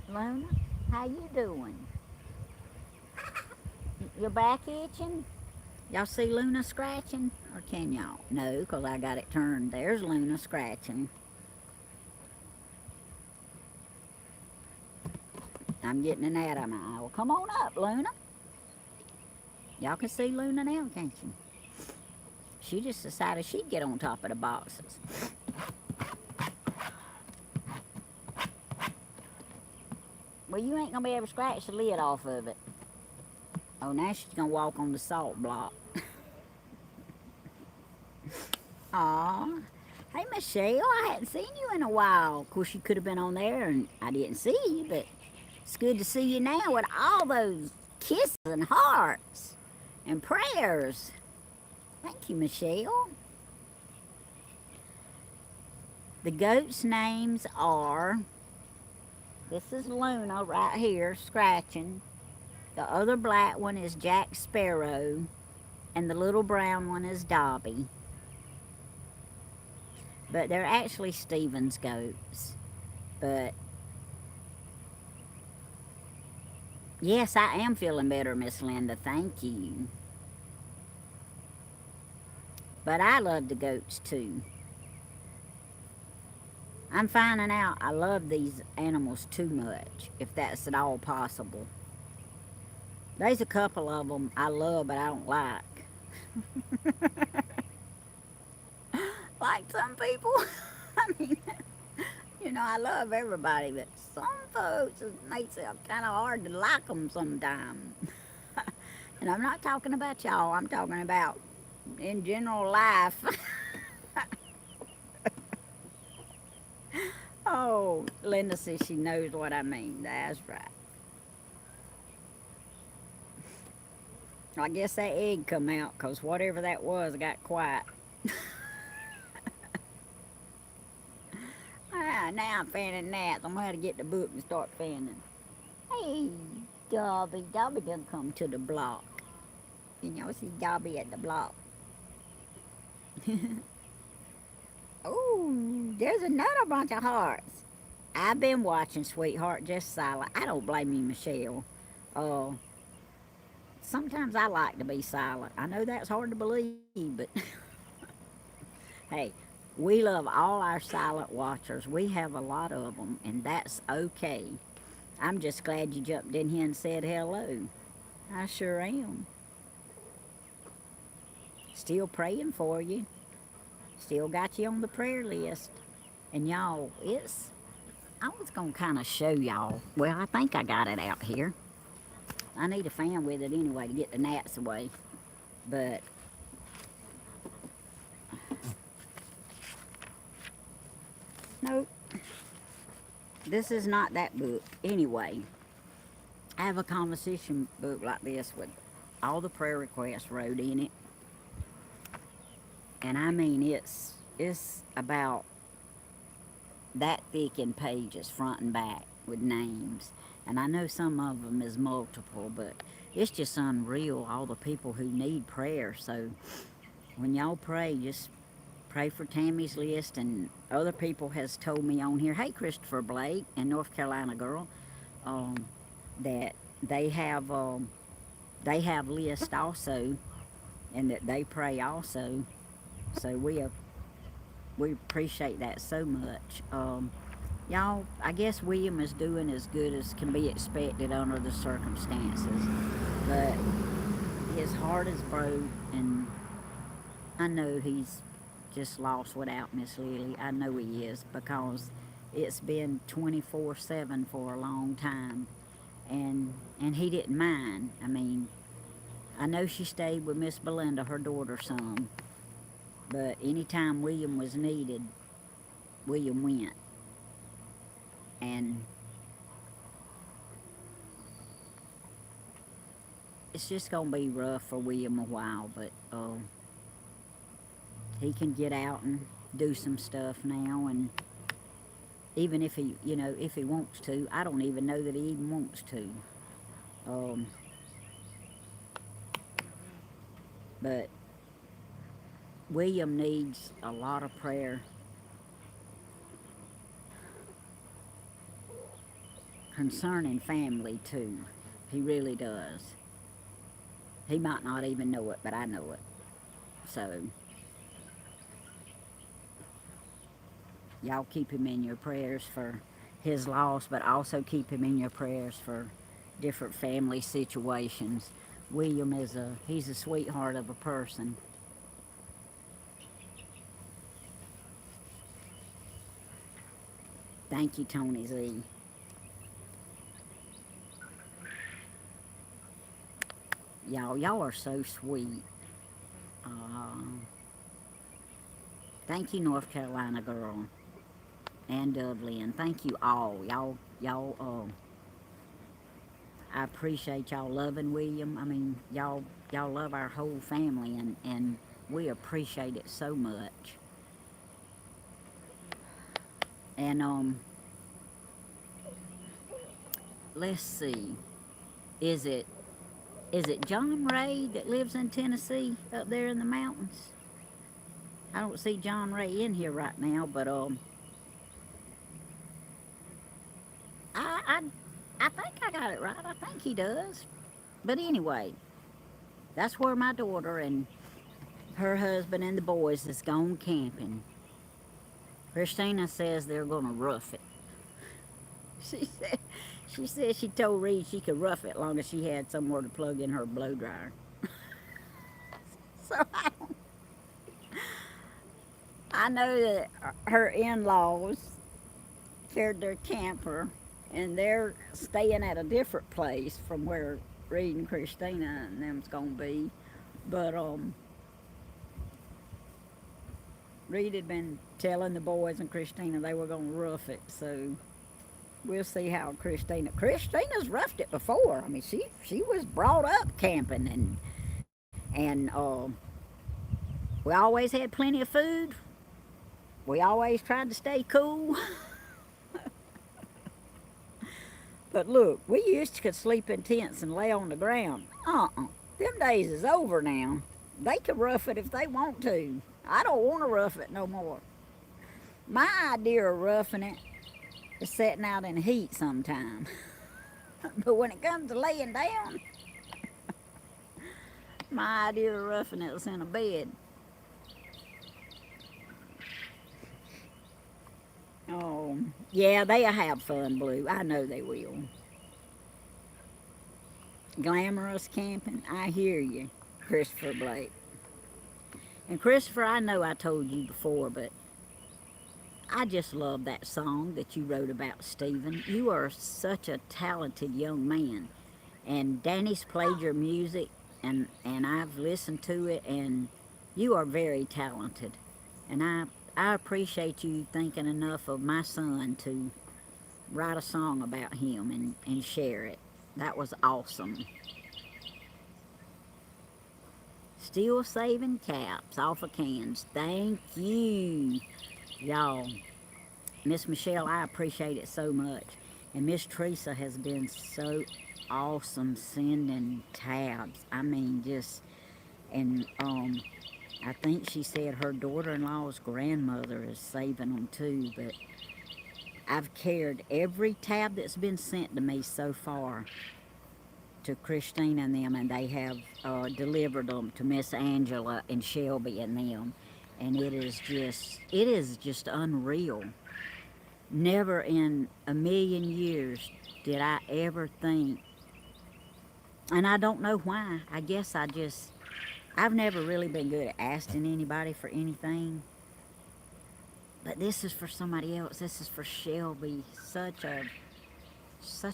Luna, how you doing? Your back itching? Y'all see Luna scratching? Or can y'all? No, because I got it turned. There's Luna scratching. I'm getting an ad on my eye. Well, come on up, Luna. Y'all can see Luna now, can't you? She just decided she'd get on top of the boxes. Well, you ain't going to be able to scratch the lid off of it. Oh, now she's going to walk on the salt block. Aw. Hey, Michelle, I hadn't seen you in a while. Of course, you could have been on there and I didn't see you, but it's good to see you now with all those kisses and hearts and prayers. Thank you, Michelle. The goats' names are, this is Luna right here, scratching. The other black one is Jack Sparrow, and the little brown one is Dobby. But they're actually Stephen's goats. But yes, I am feeling better, Miss Linda. Thank you. But I love the goats too. I'm finding out I love these animals too much, if that's at all possible. There's a couple of them I love, but I don't like. Like some people. I mean, you know, I love everybody, but some folks, it makes it kind of hard to like them sometimes. And I'm not talking about y'all. I'm talking about in general life. Oh, Linda says she knows what I mean. That's right. I guess that egg come out because whatever that was got quiet. Now I'm fanning gnats. I'm going to have to get the book and start fanning. Hey, Dobby. Dobby done come to the block. You know, see Dobby at the block. Oh, there's another bunch of hearts. I've been watching, sweetheart, just silent. I don't blame you, Michelle. Uh, Sometimes I like to be silent. I know that's hard to believe, but hey, we love all our silent watchers. We have a lot of them, and that's okay. I'm just glad you jumped in here and said hello. I sure am. Still praying for you. Still got you on the prayer list. And y'all, I was going to kind of show y'all. Well, I think I got it out here. I need a fan with it anyway to get the gnats away. But nope, this is not that book. Anyway, I have a conversation book like this with all the prayer requests wrote in it. And I mean, it's about that thick in pages, front and back, with names. And I know some of them is multiple, but it's just unreal, all the people who need prayer. So when y'all pray, just pray for Tammy's list. And other people has told me on here, hey, Christopher Blake and North Carolina girl, that they have lists also, and that they pray also. So we appreciate that so much. Y'all, I guess William is doing as good as can be expected under the circumstances, but his heart is broke, and I know he's just lost without Miss Lily. I know he is, because it's been 24/7 for a long time, and he didn't mind. I mean, I know she stayed with Miss Belinda, her daughter, some, but anytime William was needed, William went. And it's just going to be rough for William a while, but he can get out and do some stuff now. And even if he, if he wants to, I don't even know that he even wants to. But William needs a lot of prayer concerning family too. He really does. He might not even know it, but I know it. So y'all keep him in your prayers for his loss, but also keep him in your prayers for different family situations. William he's a sweetheart of a person. Thank you, Tony Z. Y'all are so sweet. Thank you, North Carolina girl, and Dublin. Thank you all. I appreciate y'all loving William. I mean, y'all love our whole family, and we appreciate it so much. And let's see, is it John Ray that lives in Tennessee up there in the mountains? I don't see John Ray in here right now, but I think I got it right. I think he does. But anyway, that's where my daughter and her husband and the boys is gone camping. Christina says they're gonna rough it. She said she told Reed she could rough it as long as she had somewhere to plug in her blow dryer. So I know that her in-laws carried their camper, and they're staying at a different place from where Reed and Christina and them's gonna be. But Reed had been telling the boys and Christina they were gonna rough it, so we'll see how Christina's roughed it before. I mean, she was brought up camping, and we always had plenty of food. We always tried to stay cool. But look, we used to could sleep in tents and lay on the ground. Them days is over now. They can rough it if they want to. I don't want to rough it no more. My idea of roughing it is sitting out in the heat sometime. But when it comes to laying down, my idea of roughing it was in a bed. Oh, yeah, they'll have fun, Blue. I know they will. Glamorous camping, I hear you, Christopher Blake. And Christopher, I know I told you before, but I just love that song that you wrote about Stephen. You are such a talented young man. And Danny's played your music, and I've listened to it, and you are very talented. And I appreciate you thinking enough of my son to write a song about him and share it. That was awesome. Still saving caps off of cans. Thank you, y'all. Miss Michelle, I appreciate it so much. And Miss Teresa has been so awesome sending tabs. I mean, just, and I think she said her daughter-in-law's grandmother is saving them too, but I've carried every tab that's been sent to me so far to Christina and them, and they have delivered them to Miss Angela and Shelby and them, and it is just unreal. Never in a million years did I ever think, and I don't know why. I guess I've never really been good at asking anybody for anything. But this is for somebody else. This is for Shelby. Such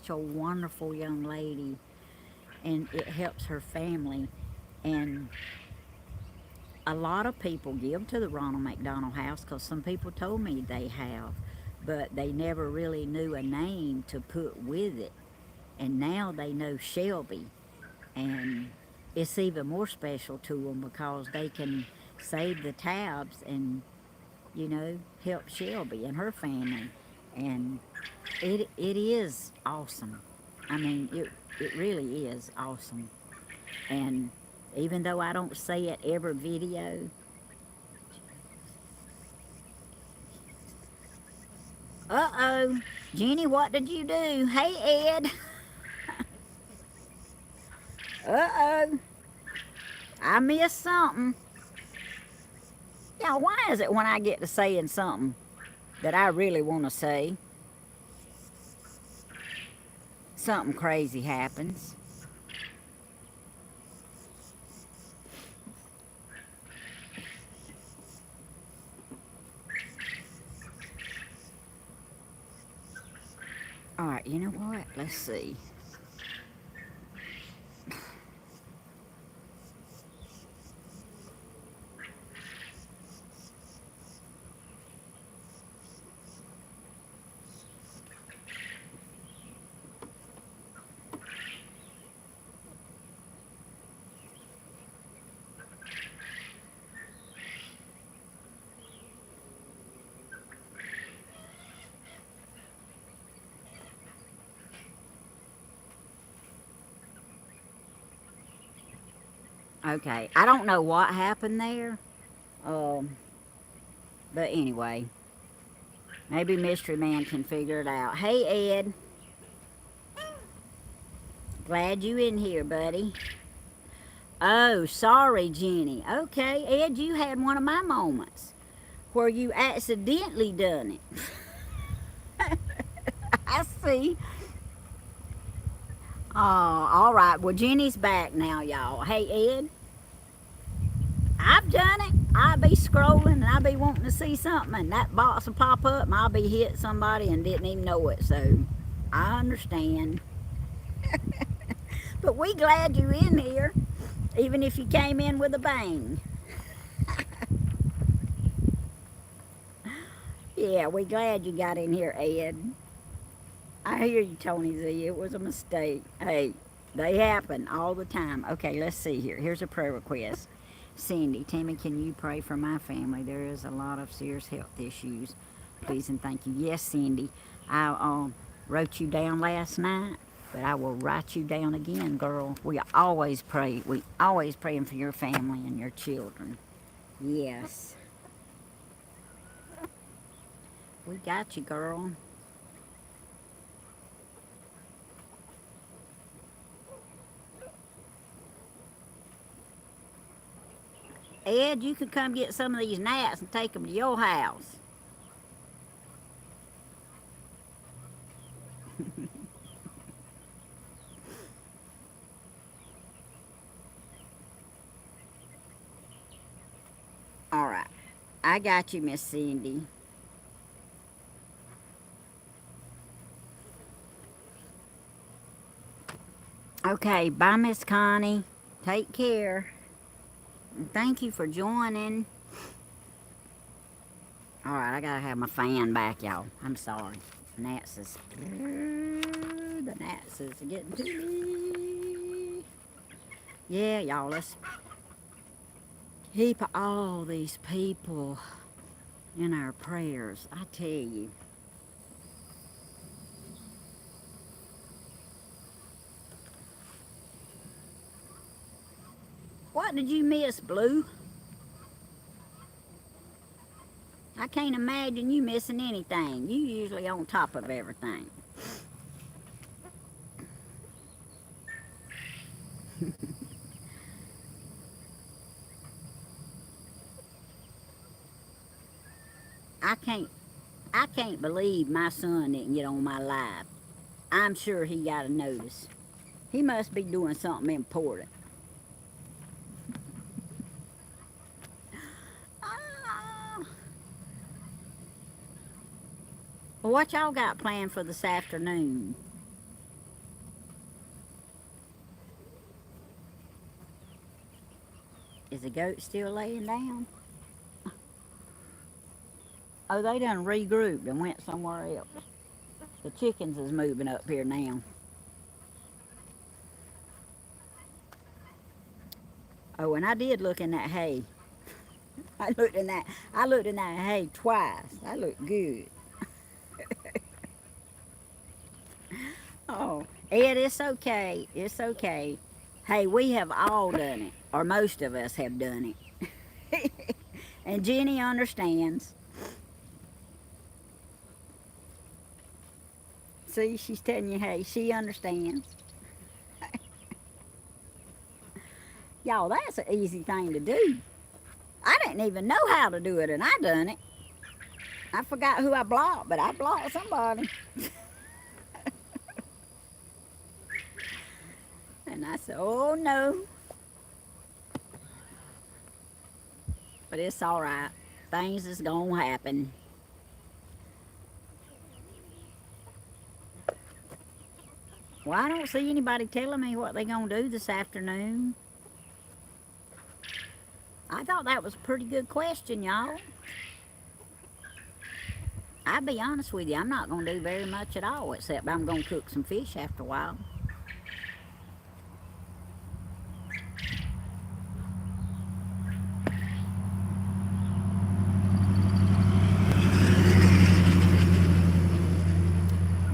a wonderful young lady. And it helps her family. And a lot of people give to the Ronald McDonald House because some people told me they have. But they never really knew a name to put with it. And now they know Shelby. And it's even more special to them because they can save the tabs and, help Shelby and her family. And it is awesome. I mean, it really is awesome. And even though I don't say it every video, uh-oh, Jenny, what did you do? Hey, Ed. Uh-oh, I missed something. Now, why is it when I get to saying something that I really want to say, something crazy happens? All right, you know what? Let's see. Okay, I don't know what happened there. But anyway, maybe Mystery Man can figure it out. Hey, Ed. Glad you in here, buddy. Oh, sorry, Jenny. Okay, Ed, you had one of my moments where you accidentally done it. I see. Oh, all right. Well, Jenny's back now, y'all. Hey, Ed. I've done it. I'll be scrolling and I'll be wanting to see something and that box will pop up and I'll be hit somebody and didn't even know it. So, I understand. But we glad you in here, even if you came in with a bang. Yeah, we glad you got in here, Ed. I hear you, Tony Z. It was a mistake. Hey, they happen all the time. Okay, let's see here. Here's a prayer request. Cindy, Tammy, can you pray for my family? There is a lot of serious health issues. Please and thank you. Yes, Cindy. Wrote you down last night, but I will write you down again, girl. We always pray. We always praying for your family and your children. Yes. We got you, girl. Ed, you could come get some of these gnats and take them to your house. All right. I got you, Miss Cindy. Okay, bye, Miss Connie. Take care. And thank you for joining. All right, I gotta have my fan back, y'all. I'm sorry. The gnats is getting to me. Yeah, y'all, let's keep all these people in our prayers. I tell you. What did you miss, Blue? I can't imagine you missing anything. You usually on top of everything. I can't believe my son didn't get on my live. I'm sure he got a notice. He must be doing something important. Ah. Well, what y'all got planned for this afternoon? Is the goat still laying down? Oh, they done regrouped and went somewhere else. The chickens is moving up here now. Oh, and I did look in that hay. I looked in that hay twice. I looked good. Oh, Ed, it's okay. It's okay. Hey, we have all done it, or most of us have done it. And Jenny understands. See, she's telling you, hey, she understands. Y'all, that's an easy thing to do. I didn't even know how to do it, and I done it. I forgot who I blocked, but I blocked somebody. And I said, oh no. But it's all right. Things is gonna happen. Well, I don't see anybody telling me what they're gonna do this afternoon. I thought that was a pretty good question, y'all. I'll be honest with you, I'm not gonna do very much at all, except I'm gonna cook some fish after a while.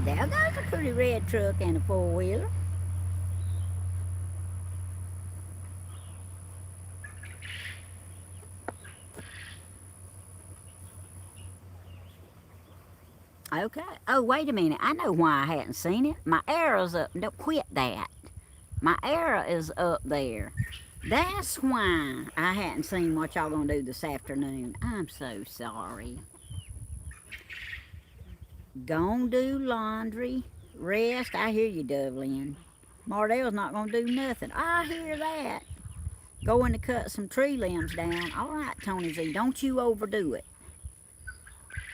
There goes a pretty red truck and a four-wheeler. Okay. Oh, wait a minute. I know why I hadn't seen it. My arrow's up. Don't quit that. My arrow is up there. That's why I hadn't seen what y'all gonna do this afternoon. I'm so sorry. Gonna do laundry. Rest. I hear you, Dublin. Mardell's not gonna do nothing. I hear that. Going to cut some tree limbs down. All right, Tony Z, don't you overdo it.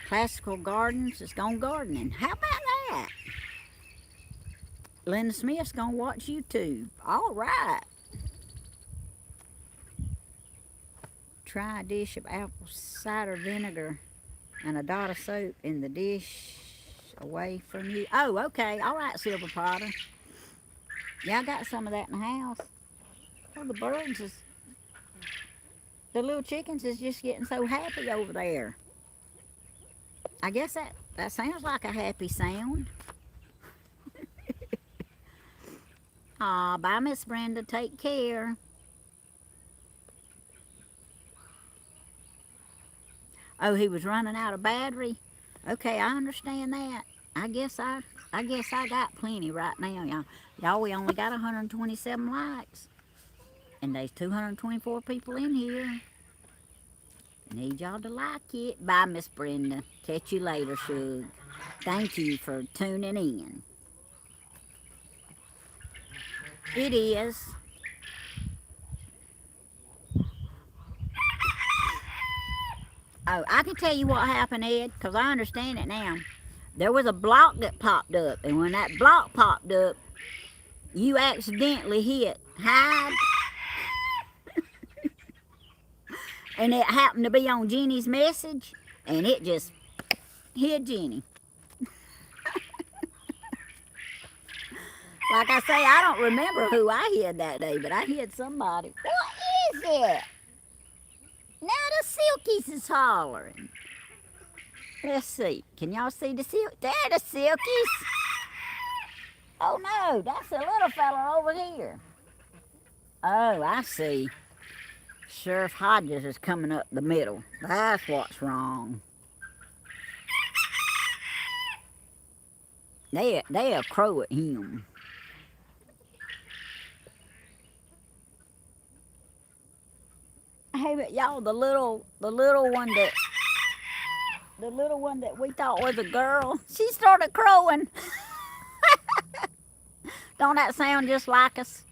Classical Gardens is gone gardening. How about that? Linda Smith's gonna watch YouTube. All right. Try a dish of apple cider vinegar and a dot of soap in the dish away from you. Oh, okay. All right, Silver Potter. Yeah, I got some of that in the house. Oh, the birds is... The little chickens is just getting so happy over there. I guess that sounds like a happy sound. Aw, bye, Miss Brenda. Take care. Oh, he was running out of battery? Okay, I understand that. I guess I got plenty right now, y'all. Y'all, we only got 127 likes. And there's 224 people in here. Need y'all to like it. Bye, Miss Brenda. Catch you later, Shug. Thank you for tuning in. It is. Oh, I can tell you what happened, Ed, because I understand it now. There was a block that popped up, and when that block popped up, you accidentally hit hide, and it happened to be on Jenny's message, and it just hit Jenny. Like I say, I don't remember who I hid that day, but I hid somebody. What is it? Now the Silkies is hollering. Let's see. Can y'all see the Silkies? There the Silkies. Oh no, that's the little fella over here. Oh, I see. Sheriff Hodges is coming up the middle. That's what's wrong. They'll crow at him. Hey, but y'all, the little one that we thought was a girl, she started crowing. Don't that sound just like us?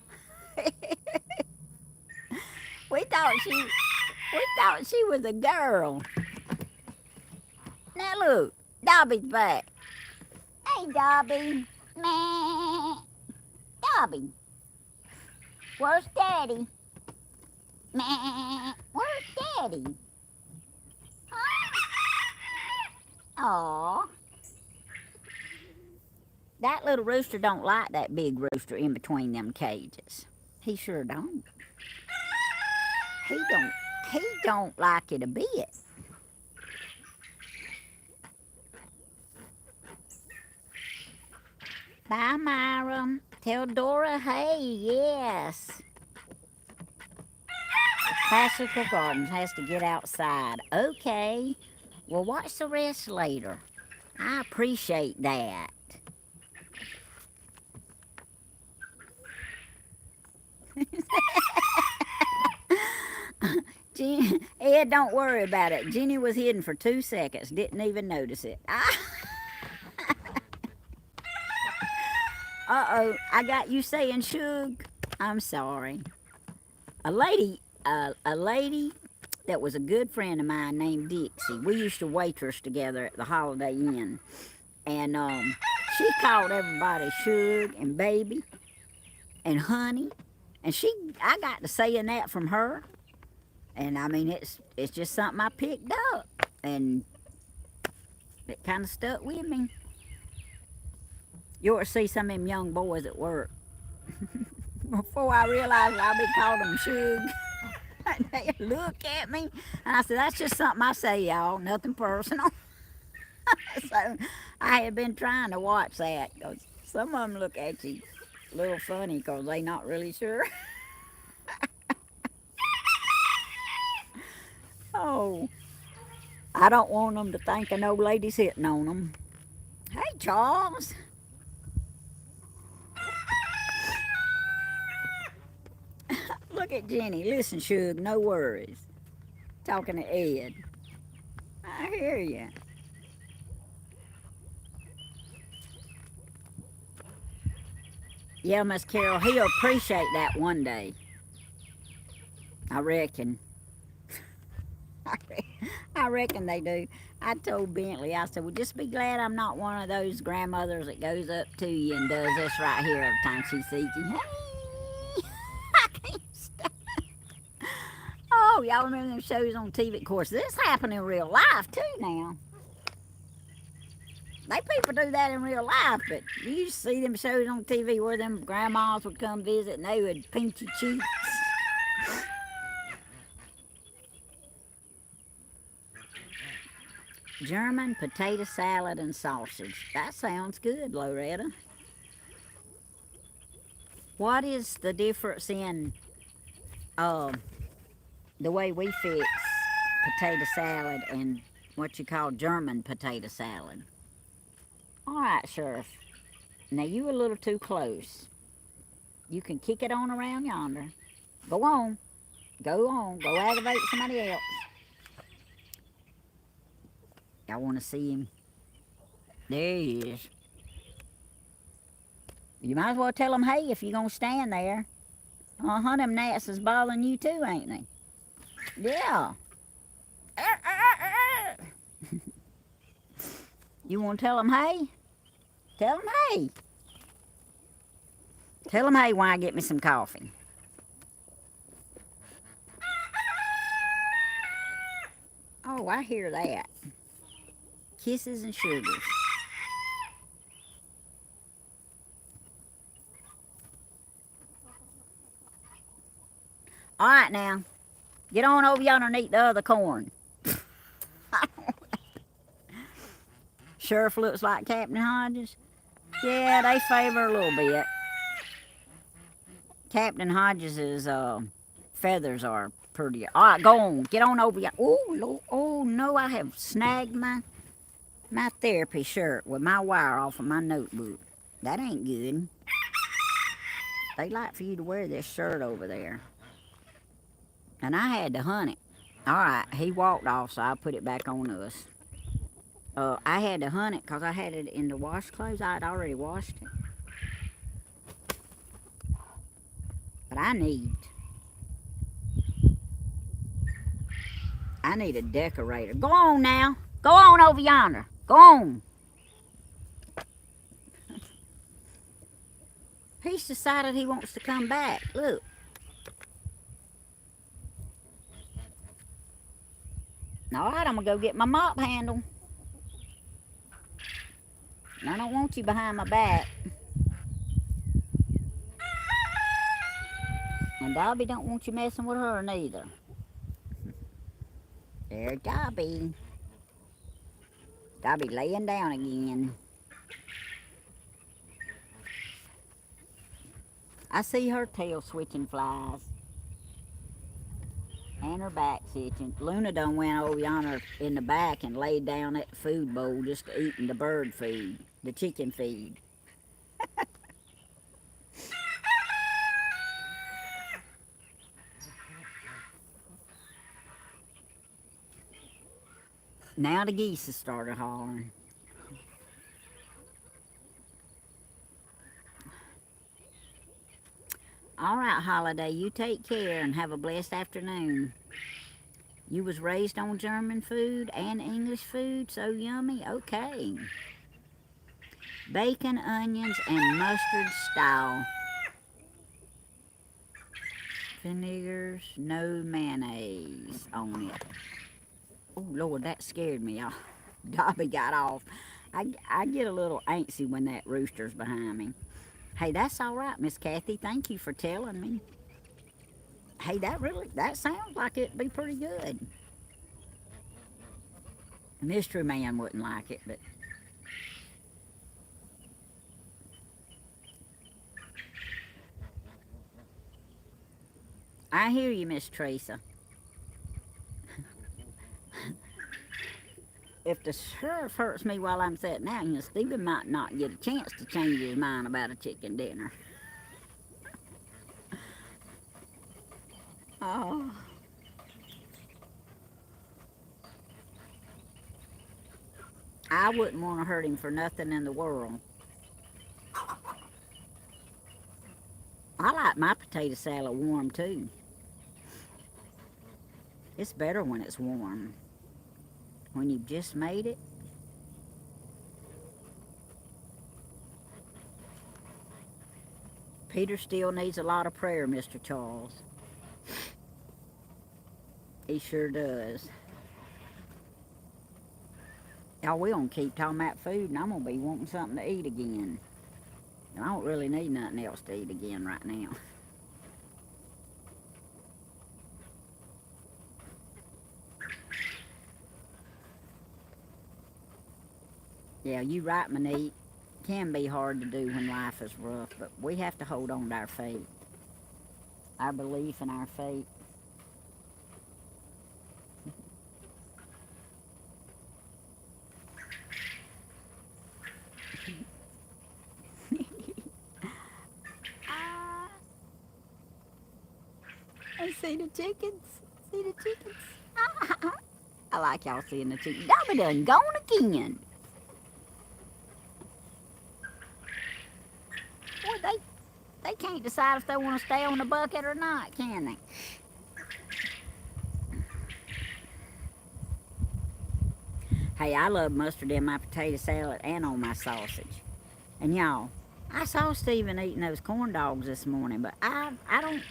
we thought she was a girl. Now look, Dobby's back. Hey, Dobby. Meh. Dobby. Where's Daddy? Meh. Where's Daddy? Huh? Aw. That little rooster don't like that big rooster in between them cages. He sure don't. He don't like it a bit. Bye, Myra. Tell Dora, hey, yes. Classical Gardens has to get outside. Okay. Well, watch the rest later. I appreciate that. Ed, don't worry about it. Jenny was hidden for 2 seconds. Didn't even notice it. Uh-oh, I got you saying Shug. I'm sorry. A lady that was a good friend of mine named Dixie. We used to waitress together at the Holiday Inn. And she called everybody Shug and baby and honey. And I got to saying that from her. And I mean, it's just something I picked up. And it kind of stuck with me. You ought to see some of them young boys at work. Before I realized I'd be calling them Shug, they look at me. And I said, that's just something I say, y'all. Nothing personal. So I had been trying to watch that. Because some of them look at you a little funny because they not really sure. Oh, I don't want them to think an old lady's hitting on them. Hey, Charles. Look at Jenny. Listen, Shug, no worries. Talking to Ed. I hear you. Yeah, Miss Carol, he'll appreciate that one day. I reckon. I reckon they do. I told Bentley, I said, well, just be glad I'm not one of those grandmothers that goes up to you and does this right here every time she sees you. Hey! I can't stop. Oh, y'all remember them shows on TV? Of course, this happened in real life, too, now. People do that in real life, but you used to see them shows on TV where them grandmas would come visit and they would pinch your cheeks. German potato salad and sausage. That sounds good, Loretta. What is the difference in the way we fix potato salad and what you call German potato salad? All right, Sheriff. Now you a little too close. You can kick it on around yonder. Go on. Go on. Go aggravate somebody else. I want to see him. There he is. You might as well tell him, hey, if you're going to stand there. Them gnats is bothering you too, ain't they? Yeah. You want to tell him, hey? Tell him, hey. Tell him, hey, why I get me some coffee. Oh, I hear that. Kisses and sugars. All right, now. Get on over yonder and eat the other corn. Sheriff looks like Captain Hodges. Yeah, they favor a little bit. Captain Hodges' feathers are pretty. All right, go on. Get on over here. Oh, no, I have snagged my therapy shirt with my wire off of my notebook. That ain't good. They like for you to wear this shirt over there. And I had to hunt it. All right, he walked off, so I put it back on us. I had to hunt it because I had it in the wash clothes. I had already washed it. But I need a decorator. Go on now. Go on over yonder. Go on. He's decided he wants to come back. Look. All right, I'm going to go get my mop handle. I don't want you behind my back. And Dobby don't want you messing with her neither. There's Dobby. Dobby laying down again. I see her tail switching flies. And her back's itching. Luna done went over yonder in the back and laid down at the food bowl just eating the bird feed, the chicken feed. Now the geese have started hollering. All right, Holiday, you take care and have a blessed afternoon. You was raised on German food and English food, so yummy. Okay. Bacon, onions, and mustard style. Vinegars, no mayonnaise on it. Oh, Lord, that scared me. Dobby got off. I get a little antsy when that rooster's behind me. Hey, that's all right, Miss Kathy. Thank you for telling me. Hey, that sounds like it'd be pretty good. Mystery Man wouldn't like it, but... I hear you, Miss Teresa. If the sheriff hurts me while I'm sitting down, Stephen might not get a chance to change his mind about a chicken dinner. Oh. I wouldn't want to hurt him for nothing in the world. I like my potato salad warm too. It's better when it's warm. When you've just made it. Peter still needs a lot of prayer, Mr. Charles. He sure does. Y'all, we gonna keep talking about food, and I'm gonna be wanting something to eat again. And I don't really need nothing else to eat again right now. Yeah, you right, Monique. can be hard to do when life is rough, but we have to hold on to our faith, our belief in our faith. Ah, I see the chickens. See the chickens. I like y'all seeing the chickens. Dobby done gone again. Boy, they can't decide if they want to stay on the bucket or not, can they? Hey, I love mustard in my potato salad and on my sausage. And y'all, I saw Stephen eating those corn dogs this morning, but I don't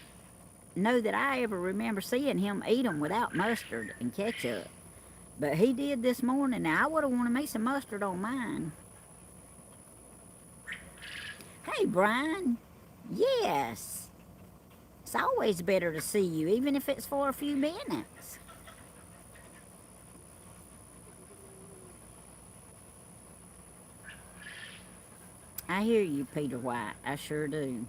know that I ever remember seeing him eat them without mustard and ketchup. But he did this morning. Now, I would have wanted me some mustard on mine. Hey, Brian. Yes. It's always better to see you, even if it's for a few minutes. I hear you, Peter White. I sure do.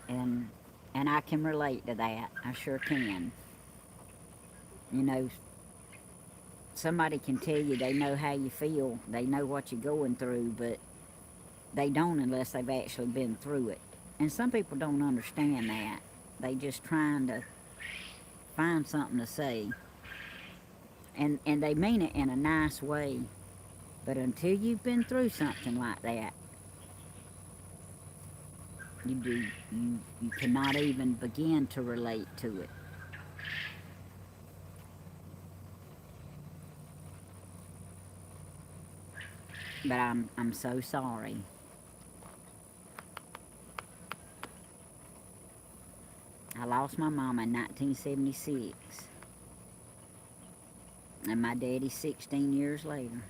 And I can relate to that. I sure can. You know, somebody can tell you they know how you feel. They know what you're going through, but they don't unless they've actually been through it. And some people don't understand that. They just trying to find something to say. And they mean it in a nice way. But until you've been through something like that, you cannot even begin to relate to it. But I'm so sorry. I lost my mama in 1976. And my daddy 16 years later.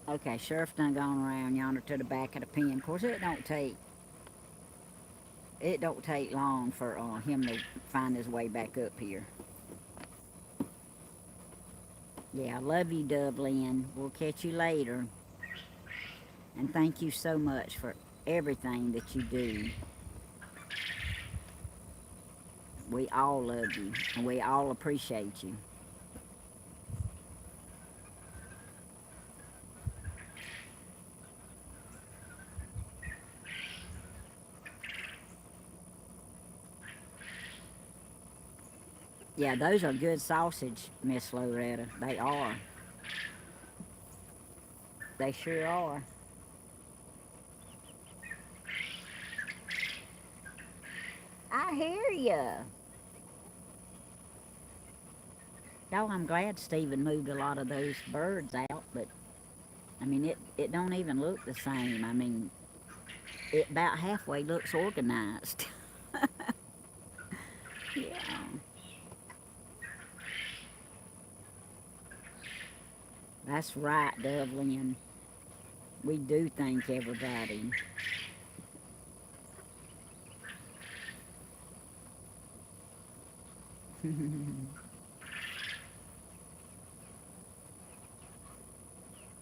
Okay, Sheriff done gone around yonder to the back of the pen. Of course, it don't take long for him to find his way back up here. Yeah, I love you, Dublin. We'll catch you later. And thank you so much for everything that you do. We all love you, and we all appreciate you. Yeah, those are good sausage, Miss Loretta. They are. They sure are. I hear ya. Y'all, I'm glad Stephen moved a lot of those birds out, but I mean, it don't even look the same. I mean, it about halfway looks organized. Yeah. That's right, Dublin. We do thank everybody.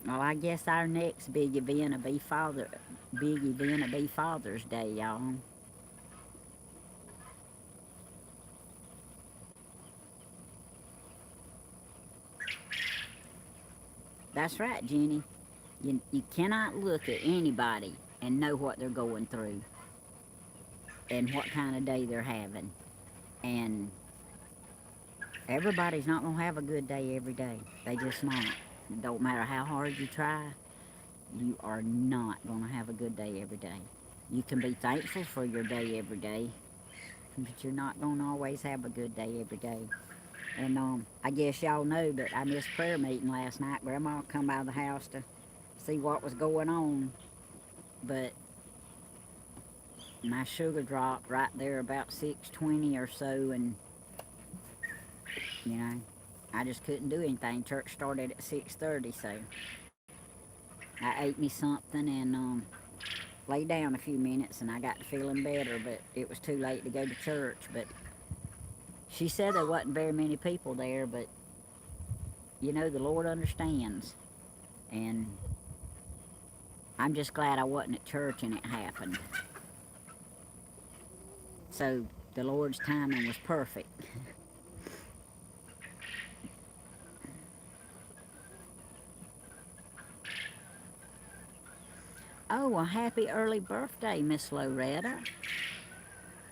Well, I guess our next big event will be Father's Day, y'all. That's right, Jenny. You cannot look at anybody and know what they're going through and what kind of day they're having. And everybody's not going to have a good day every day. They just not. It don't matter how hard you try, you are not going to have a good day every day. You can be thankful for your day every day, but you're not going to always have a good day every day. And I guess y'all know that I missed prayer meeting last night. Grandma come by the house to see what was going on, but my sugar dropped right there about 6:20 or so, and you know, I just couldn't do anything. Church started at 6:30, so I ate me something, and lay down a few minutes and I got to feeling better, but it was too late to go to church. But she said there wasn't very many people there, but you know, the Lord understands. And I'm just glad I wasn't at church and it happened. So the Lord's timing was perfect. Oh, well, happy early birthday, Miss Loretta.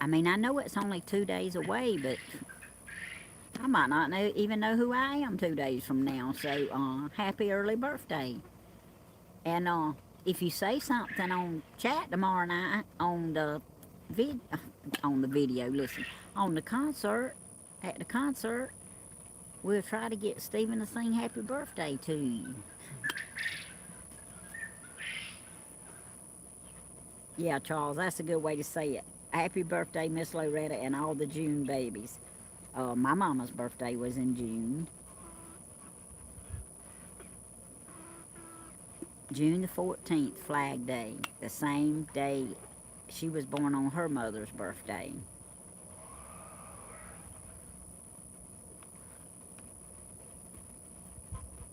I mean, I know it's only 2 days away, but I might not even know who I am 2 days from now. So, happy early birthday. And if you say something on chat tomorrow night on the video, listen, on the concert, at the concert, we'll try to get Stephen to sing happy birthday to you. Yeah, Charles, that's a good way to say it. Happy birthday, Miss Loretta, and all the June babies. My mama's birthday was in June. June the 14th, Flag Day. The same day she was born on her mother's birthday.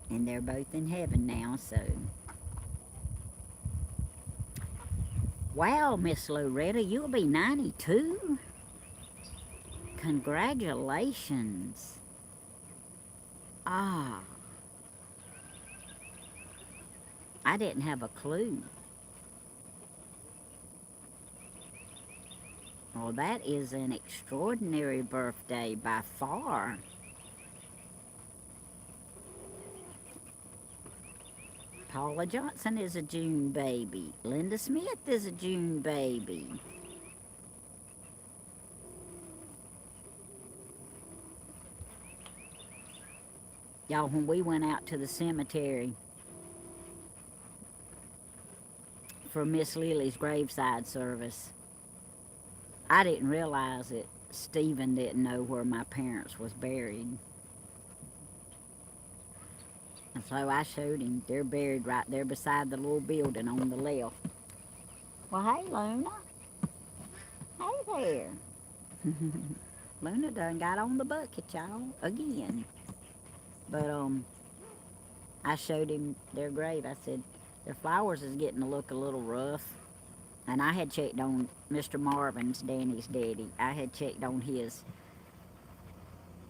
And they're both in heaven now, so. Wow, Miss Loretta, you'll be 92? Congratulations. Ah, I didn't have a clue. Well, that is an extraordinary birthday by far. Paula Johnson is a June baby. Linda Smith is a June baby. Y'all, when we went out to the cemetery for Miss Lily's graveside service, I didn't realize that Stephen didn't know where my parents was buried. And so I showed him. They're buried right there beside the little building on the left. Well, hey, Luna. Hey there. Luna done got on the bucket, y'all, again. But, I showed him their grave. I said, their flowers is getting to look a little rough. And I had checked on Mr. Marvin's, Danny's daddy. I had checked on his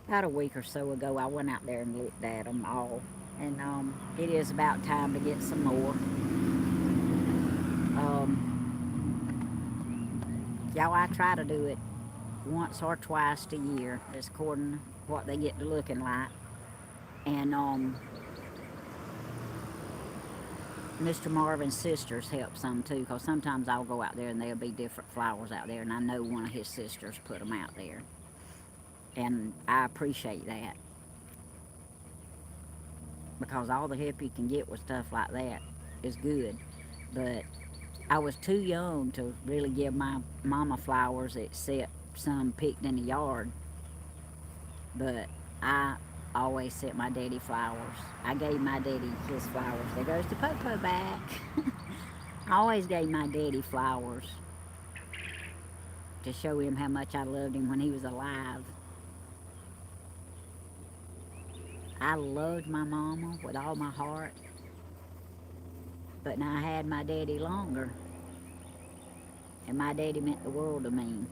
about a week or so ago. I went out there and looked at them all. And it is about time to get some more. Y'all, I try to do it once or twice a year. It's according to what they get to looking like. And Mr. Marvin's sisters help some too, because sometimes I'll go out there and there'll be different flowers out there, and I know one of his sisters put them out there. And I appreciate that, because all the help you can get with stuff like that is good. But I was too young to really give my mama flowers, except some picked in the yard. But I always sent my daddy flowers. I gave my daddy his flowers. There goes the Popo back. I always gave my daddy flowers to show him how much I loved him when he was alive. I loved my mama with all my heart, but now I had my daddy longer, and my daddy meant the world to me.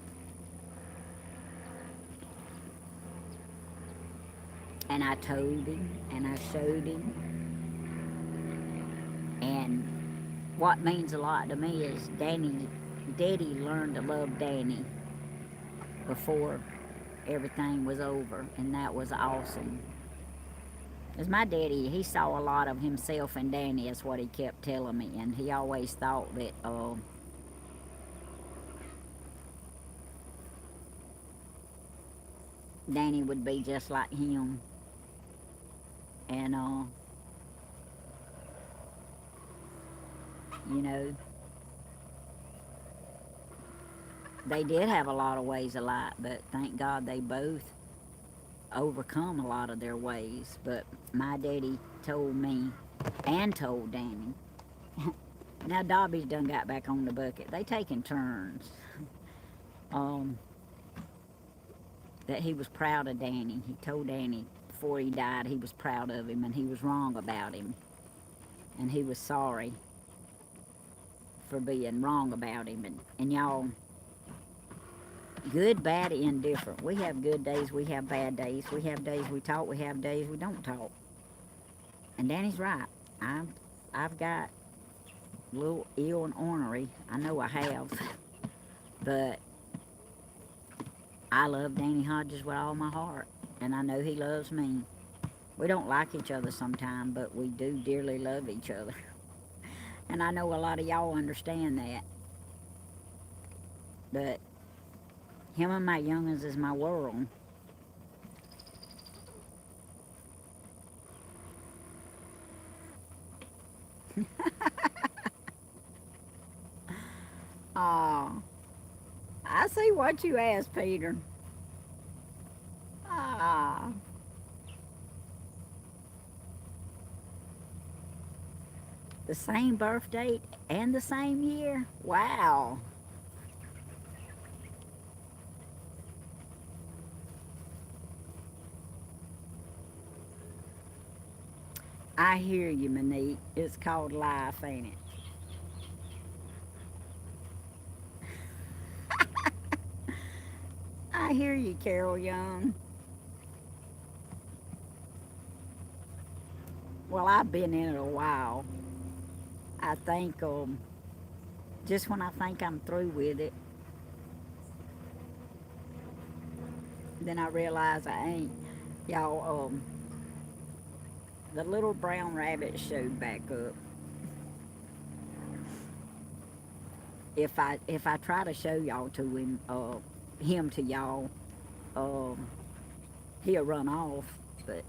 And I told him, and I showed him. And what means a lot to me is Daddy learned to love Danny before everything was over, and that was awesome. Because my daddy, he saw a lot of himself in Danny, is what he kept telling me, and he always thought that Danny would be just like him. And, you know, they did have a lot of ways alike, but thank God they both overcome a lot of their ways. But my daddy told me and told Danny Now Dobby's done got back on the bucket. They taking turns. Um, that he was proud of Danny. He told Danny before he died he was proud of him and he was wrong about him. And he was sorry for being wrong about him. And y'all, good, bad, indifferent. We have good days, we have bad days. We have days we talk, we have days we don't talk. And Danny's right. I've got a little ill and ornery. I know I have. But I love Danny Hodges with all my heart. And I know he loves me. We don't like each other sometimes, but we do dearly love each other. And I know a lot of y'all understand that. But him and my young'uns is my world. Oh, I see what you asked, Peter. Ah, the same birth date and the same year? Wow. I hear you, Monique. It's called life, ain't it? I hear you, Carol Young. Well, I've been in it a while. I think just when I think I'm through with it, then I realize I ain't. Y'all, the little brown rabbit showed back up. If I try to show y'all to him to y'all, um, he'll run off. But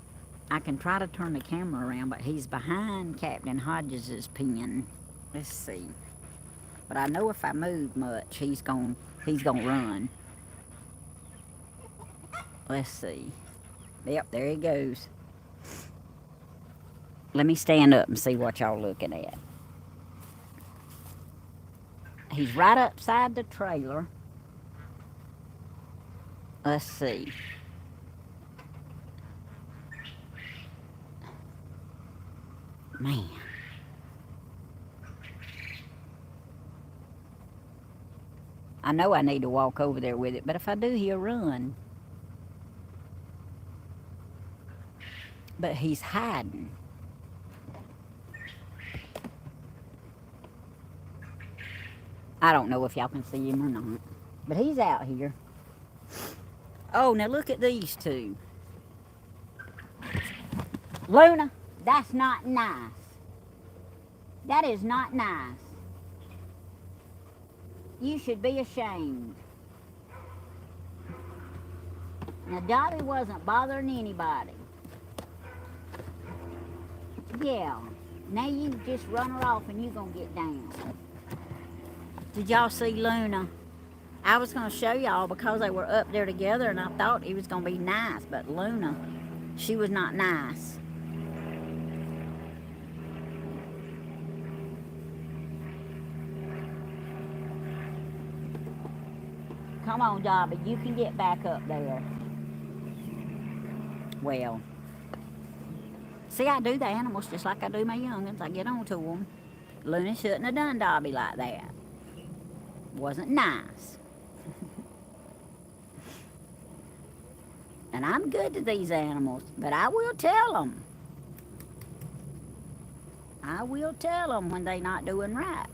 I can try to turn the camera around, but he's behind Captain Hodges' pen. Let's see. But I know if I move much, he's gonna run. Let's see. Yep, there he goes. Let me stand up and see what y'all looking at. He's right upside the trailer. Let's see. Man. I know I need to walk over there with it, but if I do, he'll run. But he's hiding. I don't know if y'all can see him or not, but he's out here. Oh, now look at these two. Luna, that's not nice. That is not nice. You should be ashamed. Now, Dobby wasn't bothering anybody. Yeah. Now you just run her off and you gonna get down. Did y'all see Luna? I was gonna show y'all because they were up there together and I thought he was gonna be nice, but Luna, she was not nice. Come on, Dobby, you can get back up there. Well, see, I do the animals just like I do my young'uns. I get on to them. Luna shouldn't have done Dobby like that. Wasn't nice. And I'm good to these animals, but I will tell them. I will tell them when they not doing right.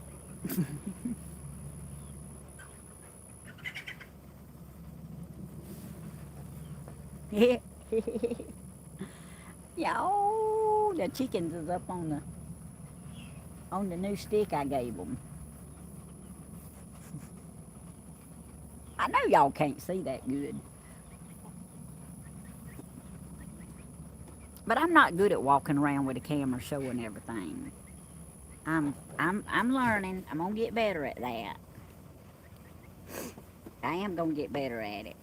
Yeah, oh, the chickens is up on the new stick I gave them. I know y'all can't see that good. But I'm not good at walking around with a camera showing everything. I'm learning. I'm gonna get better at that. I am gonna get better at it.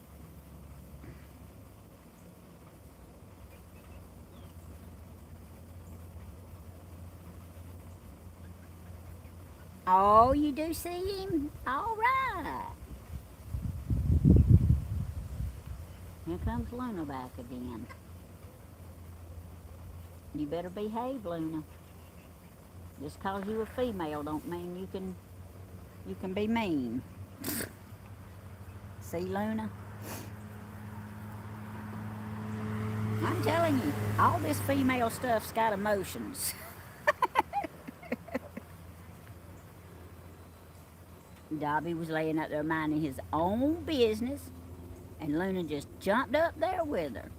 Oh, you do see him? All right. Here comes Luna back again. You better behave, Luna. Just 'cause you a female don't mean you can be mean. See, Luna? I'm telling you, all this female stuff's got emotions. Dobby was laying up there minding his own business, and Luna just jumped up there with her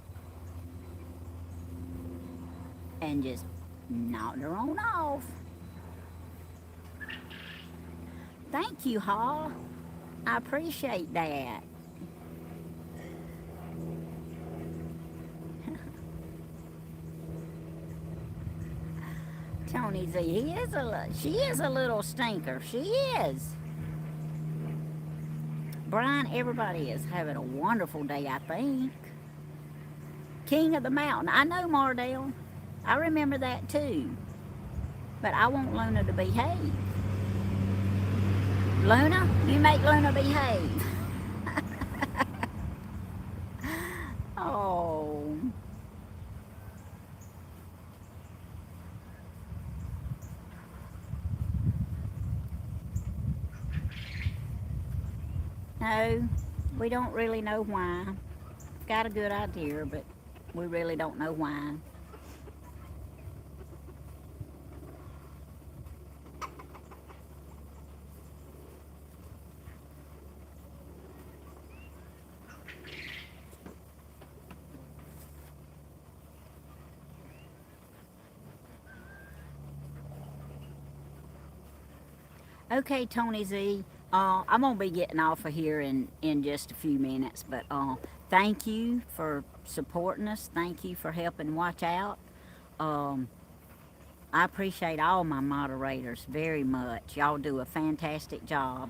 and just knocked her on off. Thank you, Hall. I appreciate that. Tony Z, she is a little stinker. She is. Brian, everybody is having a wonderful day, I think. King of the Mountain. I know, Mardell. I remember that too. But I want Luna to behave. Luna, you make Luna behave. Oh. No, we don't really know why. Got a good idea, but we really don't know why. Okay, Tony Z, I'm going to be getting off of here in just a few minutes, but thank you for supporting us. Thank you for helping watch out. I appreciate all my moderators very much. Y'all do a fantastic job.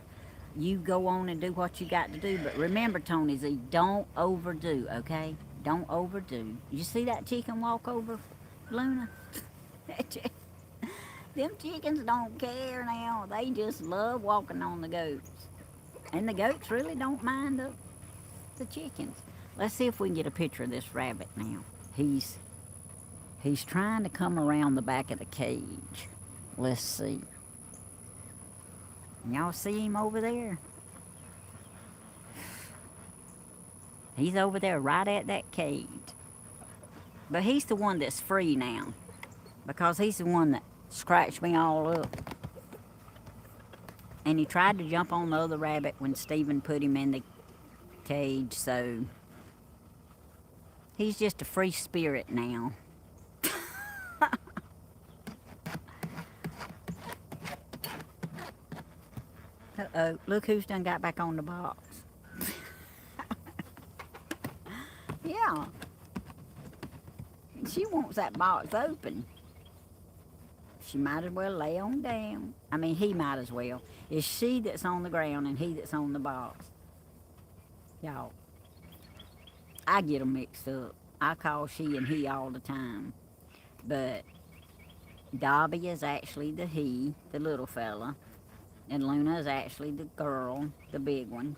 You go on and do what you got to do, but remember, Tony Z, don't overdo, okay? Don't overdo. You see that chicken walk over, Luna? Them chickens don't care now. They just love walking on the goats. And the goats really don't mind the chickens. Let's see if we can get a picture of this rabbit now. He's trying to come around the back of the cage. Let's see. Y'all see him over there? He's over there right at that cage. But he's the one that's free now, because he's the one that scratched me all up. And he tried to jump on the other rabbit when Stephen put him in the cage, so he's just a free spirit now. Uh-oh, look who's done got back on the box. Yeah. She wants that box open. She might as well lay on down. I mean, he might as well. It's she that's on the ground and he that's on the box. Y'all, I get them mixed up. I call she and he all the time. But Dobby is actually the he, the little fella. And Luna is actually the girl, the big one.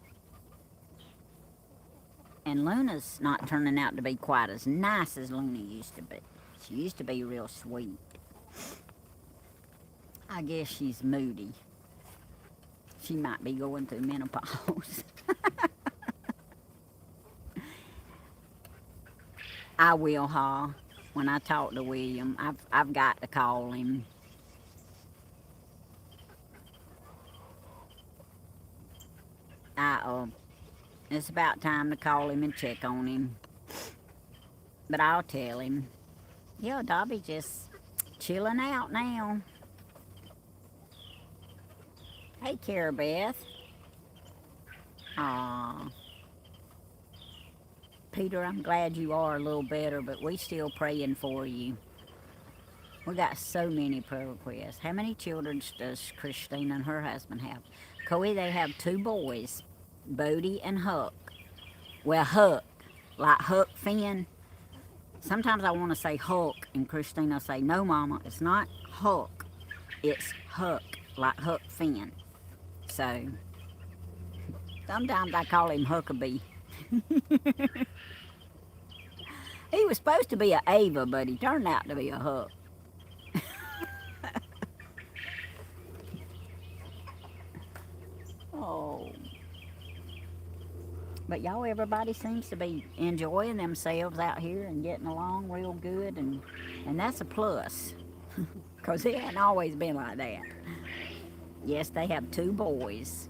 And Luna's not turning out to be quite as nice as Luna used to be. She used to be real sweet. I guess she's moody. She might be going through menopause. I will, Ha. When I talk to William, I've got to call him. It's about time to call him and check on him. But I'll tell him. Yeah, Dobby just chilling out now. Hey, Cara Beth. Aw. Peter, I'm glad you are a little better, but we still praying for you. We got so many prayer requests. How many children does Christina and her husband have? Coey, they have 2 boys, Bodie and Huck. Well, Huck, like Huck Finn. Sometimes I want to say Hulk, and Christina say, no, Mama, it's not Hulk, it's Huck. like Huck Finn. So sometimes I call him Huckabee. He was supposed to be a Ava, but he turned out to be a Huck. Oh. But y'all, everybody seems to be enjoying themselves out here and getting along real good, and that's a plus, because it hadn't always been like that. Yes, they have 2 boys.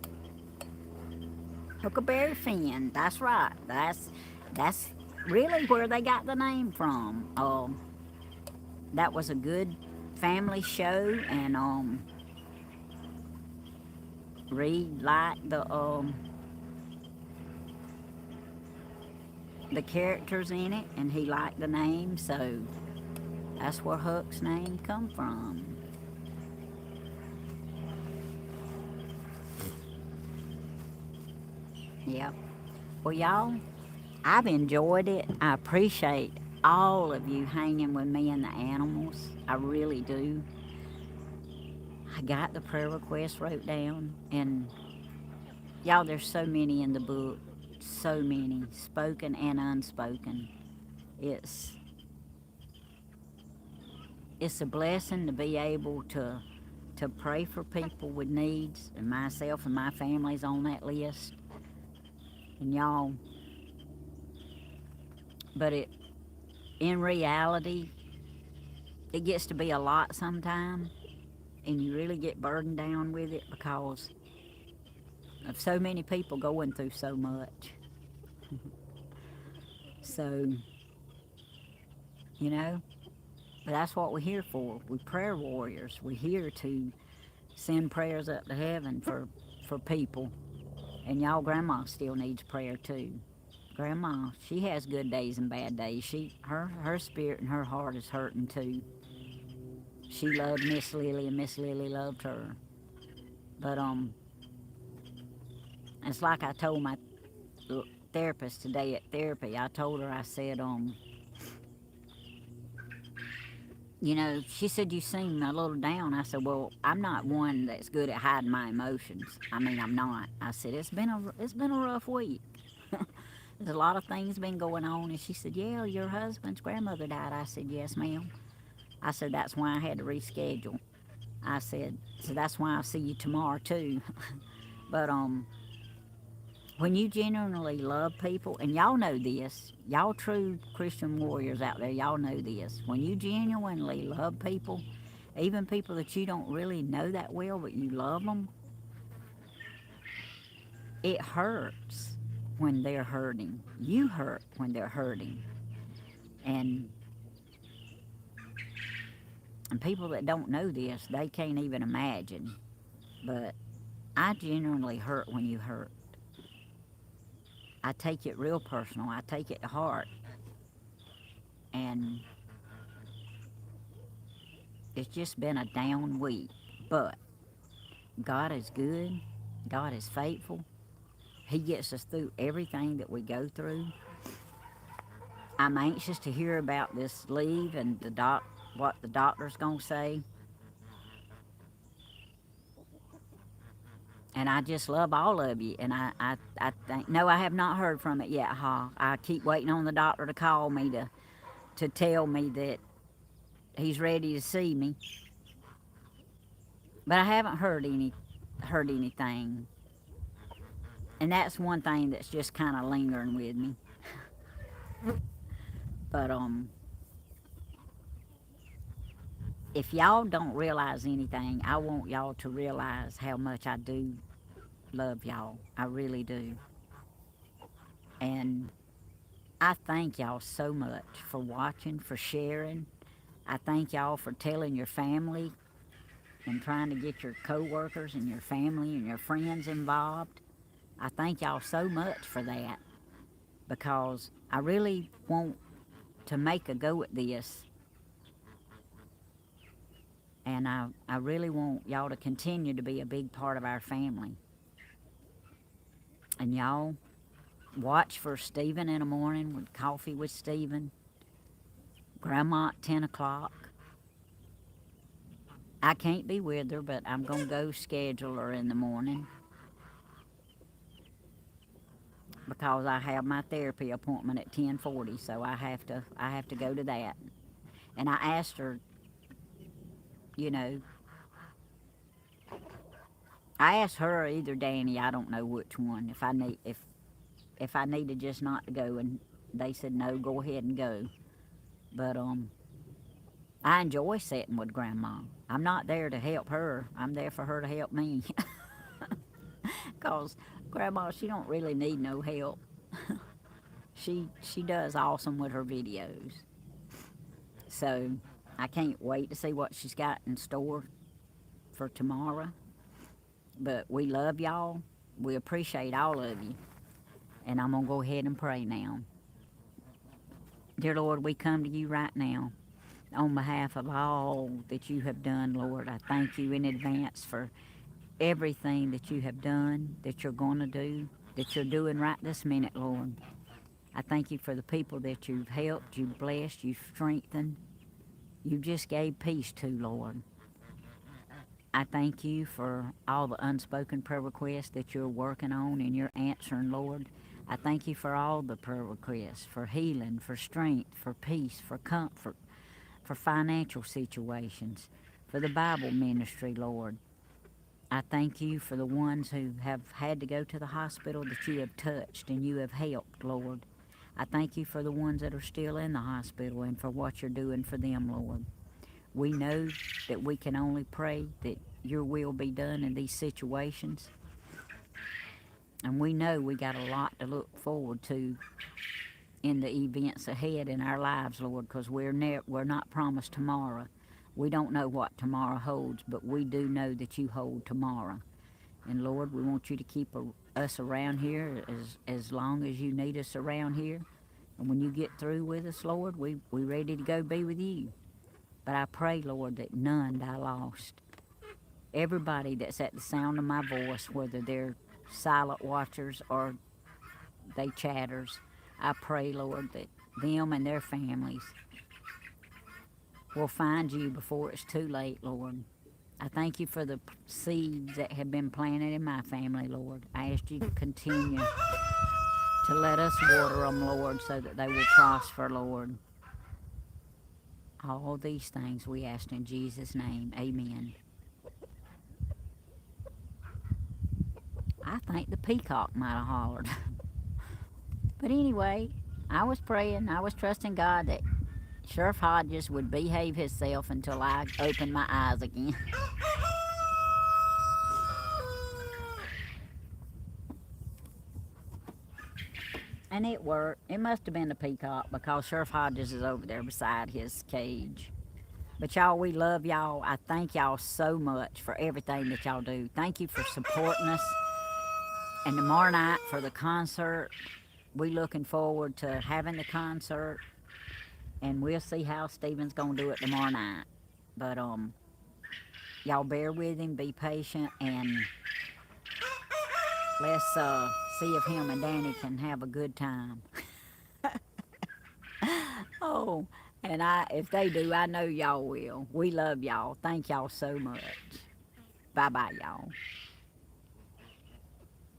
Huckleberry Finn, that's right. That's really where they got the name from. That was a good family show, and Reed liked the characters in it, and he liked the name, so that's where Huck's name come from. Yep. Well, y'all, I've enjoyed it. I appreciate all of you hanging with me and the animals. I really do. I got the prayer requests wrote down, and y'all, there's so many in the book, so many, spoken and unspoken. It's it's a blessing to be able to pray for people with needs, and myself and my family's on that list. And y'all, but in reality, it gets to be a lot sometimes, and you really get burdened down with it because of so many people going through so much. So, you know, but that's what we're here for. We're prayer warriors. We're here to send prayers up to heaven for people. And y'all, Grandma still needs prayer too. Grandma, she has good days and bad days. Her spirit and her heart is hurting too. She loved Miss Lily, and Miss Lily loved her. But it's like I told my therapist today at therapy. I told her, I said, she said, you seem a little down. I said, well, I'm not one that's good at hiding my emotions. I mean, I'm not. I said, it's been a rough week. There's a lot of things been going on. And she said, yeah, your husband's grandmother died. I said, yes, ma'am. I said, that's why I had to reschedule. I said, so that's why I'll see you tomorrow too. But when you genuinely love people, and y'all know this, y'all true Christian warriors out there, y'all know this. When you genuinely love people, even people that you don't really know that well, but you love them, it hurts when they're hurting. You hurt when they're hurting. And people that don't know this, they can't even imagine. But I genuinely hurt when you hurt. I take it real personal. I take it to heart. And it's just been a down week. But God is good. God is faithful. He gets us through everything that we go through. I'm anxious to hear about this leave and what the doctor's going to say. And I just love all of you. And I think, no, I have not heard from it yet, Ha. I keep waiting on the doctor to call me to tell me that he's ready to see me. But I haven't heard anything. And that's one thing that's just kind of lingering with me. But if y'all don't realize anything, I want y'all to realize how much I do love y'all. I really do. And I thank y'all so much for watching, for sharing. I thank y'all for telling your family and trying to get your coworkers and your family and your friends involved. I thank y'all so much for that, because I really want to make a go at this. And I really want y'all to continue to be a big part of our family. And y'all watch for Stephen in the morning with Coffee with Stephen. Grandma at 10 o'clock. I can't be with her, but I'm going to go schedule her in the morning because I have my therapy appointment at 10:40, so I have to go to that. And I asked her, you know, I asked her or either Danny, I don't know which one, if I needed just not to go, and they said no, go ahead and go. But I enjoy sitting with Grandma. I'm not there to help her. I'm there for her to help me. Cause Grandma, she don't really need no help. She does awesome with her videos. So I can't wait to see what she's got in store for tomorrow. But we love y'all. We appreciate all of you. And I'm going to go ahead and pray now. Dear Lord, we come to you right now on behalf of all that you have done, Lord. I thank you in advance for everything that you have done, that you're going to do, that you're doing right this minute, Lord. I thank you for the people that you've helped, you've blessed, you've strengthened, you just gave peace to, Lord. I thank you for all the unspoken prayer requests that you're working on and you're answering, Lord. I thank you for all the prayer requests, for healing, for strength, for peace, for comfort, for financial situations, for the Bible ministry, Lord. I thank you for the ones who have had to go to the hospital that you have touched and you have helped, Lord. I thank you for the ones that are still in the hospital and for what you're doing for them, Lord. We know that we can only pray that your will be done in these situations. And we know we got a lot to look forward to in the events ahead in our lives, Lord, because we're not promised tomorrow. We don't know what tomorrow holds, but we do know that you hold tomorrow. And Lord, we want you to keep us around here as long as you need us around here. And when you get through with us, Lord, we ready to go be with you. But I pray, Lord, that none die lost. Everybody that's at the sound of my voice, whether they're silent watchers or they chatters, I pray, Lord, that them and their families will find you before it's too late, Lord. I thank you for the seeds that have been planted in my family, Lord. I ask you to continue to let us water them, Lord, so that they will prosper, Lord. All these things we ask in Jesus' name. Amen. I think the peacock might have hollered. But anyway, I was praying, I was trusting God that Sheriff Hodges would behave himself until I opened my eyes again. And it worked. It must have been the peacock because Sheriff Hodges is over there beside his cage. But y'all, we love y'all. I thank y'all so much for everything that y'all do. Thank you for supporting us. And tomorrow night for the concert, we looking forward to having the concert. And we'll see how Stephen's going to do it tomorrow night. But y'all bear with him, be patient, and let's see if him and Danny can have a good time. Oh, and if they do, I know y'all will. We love y'all. Thank y'all so much. Bye-bye, y'all.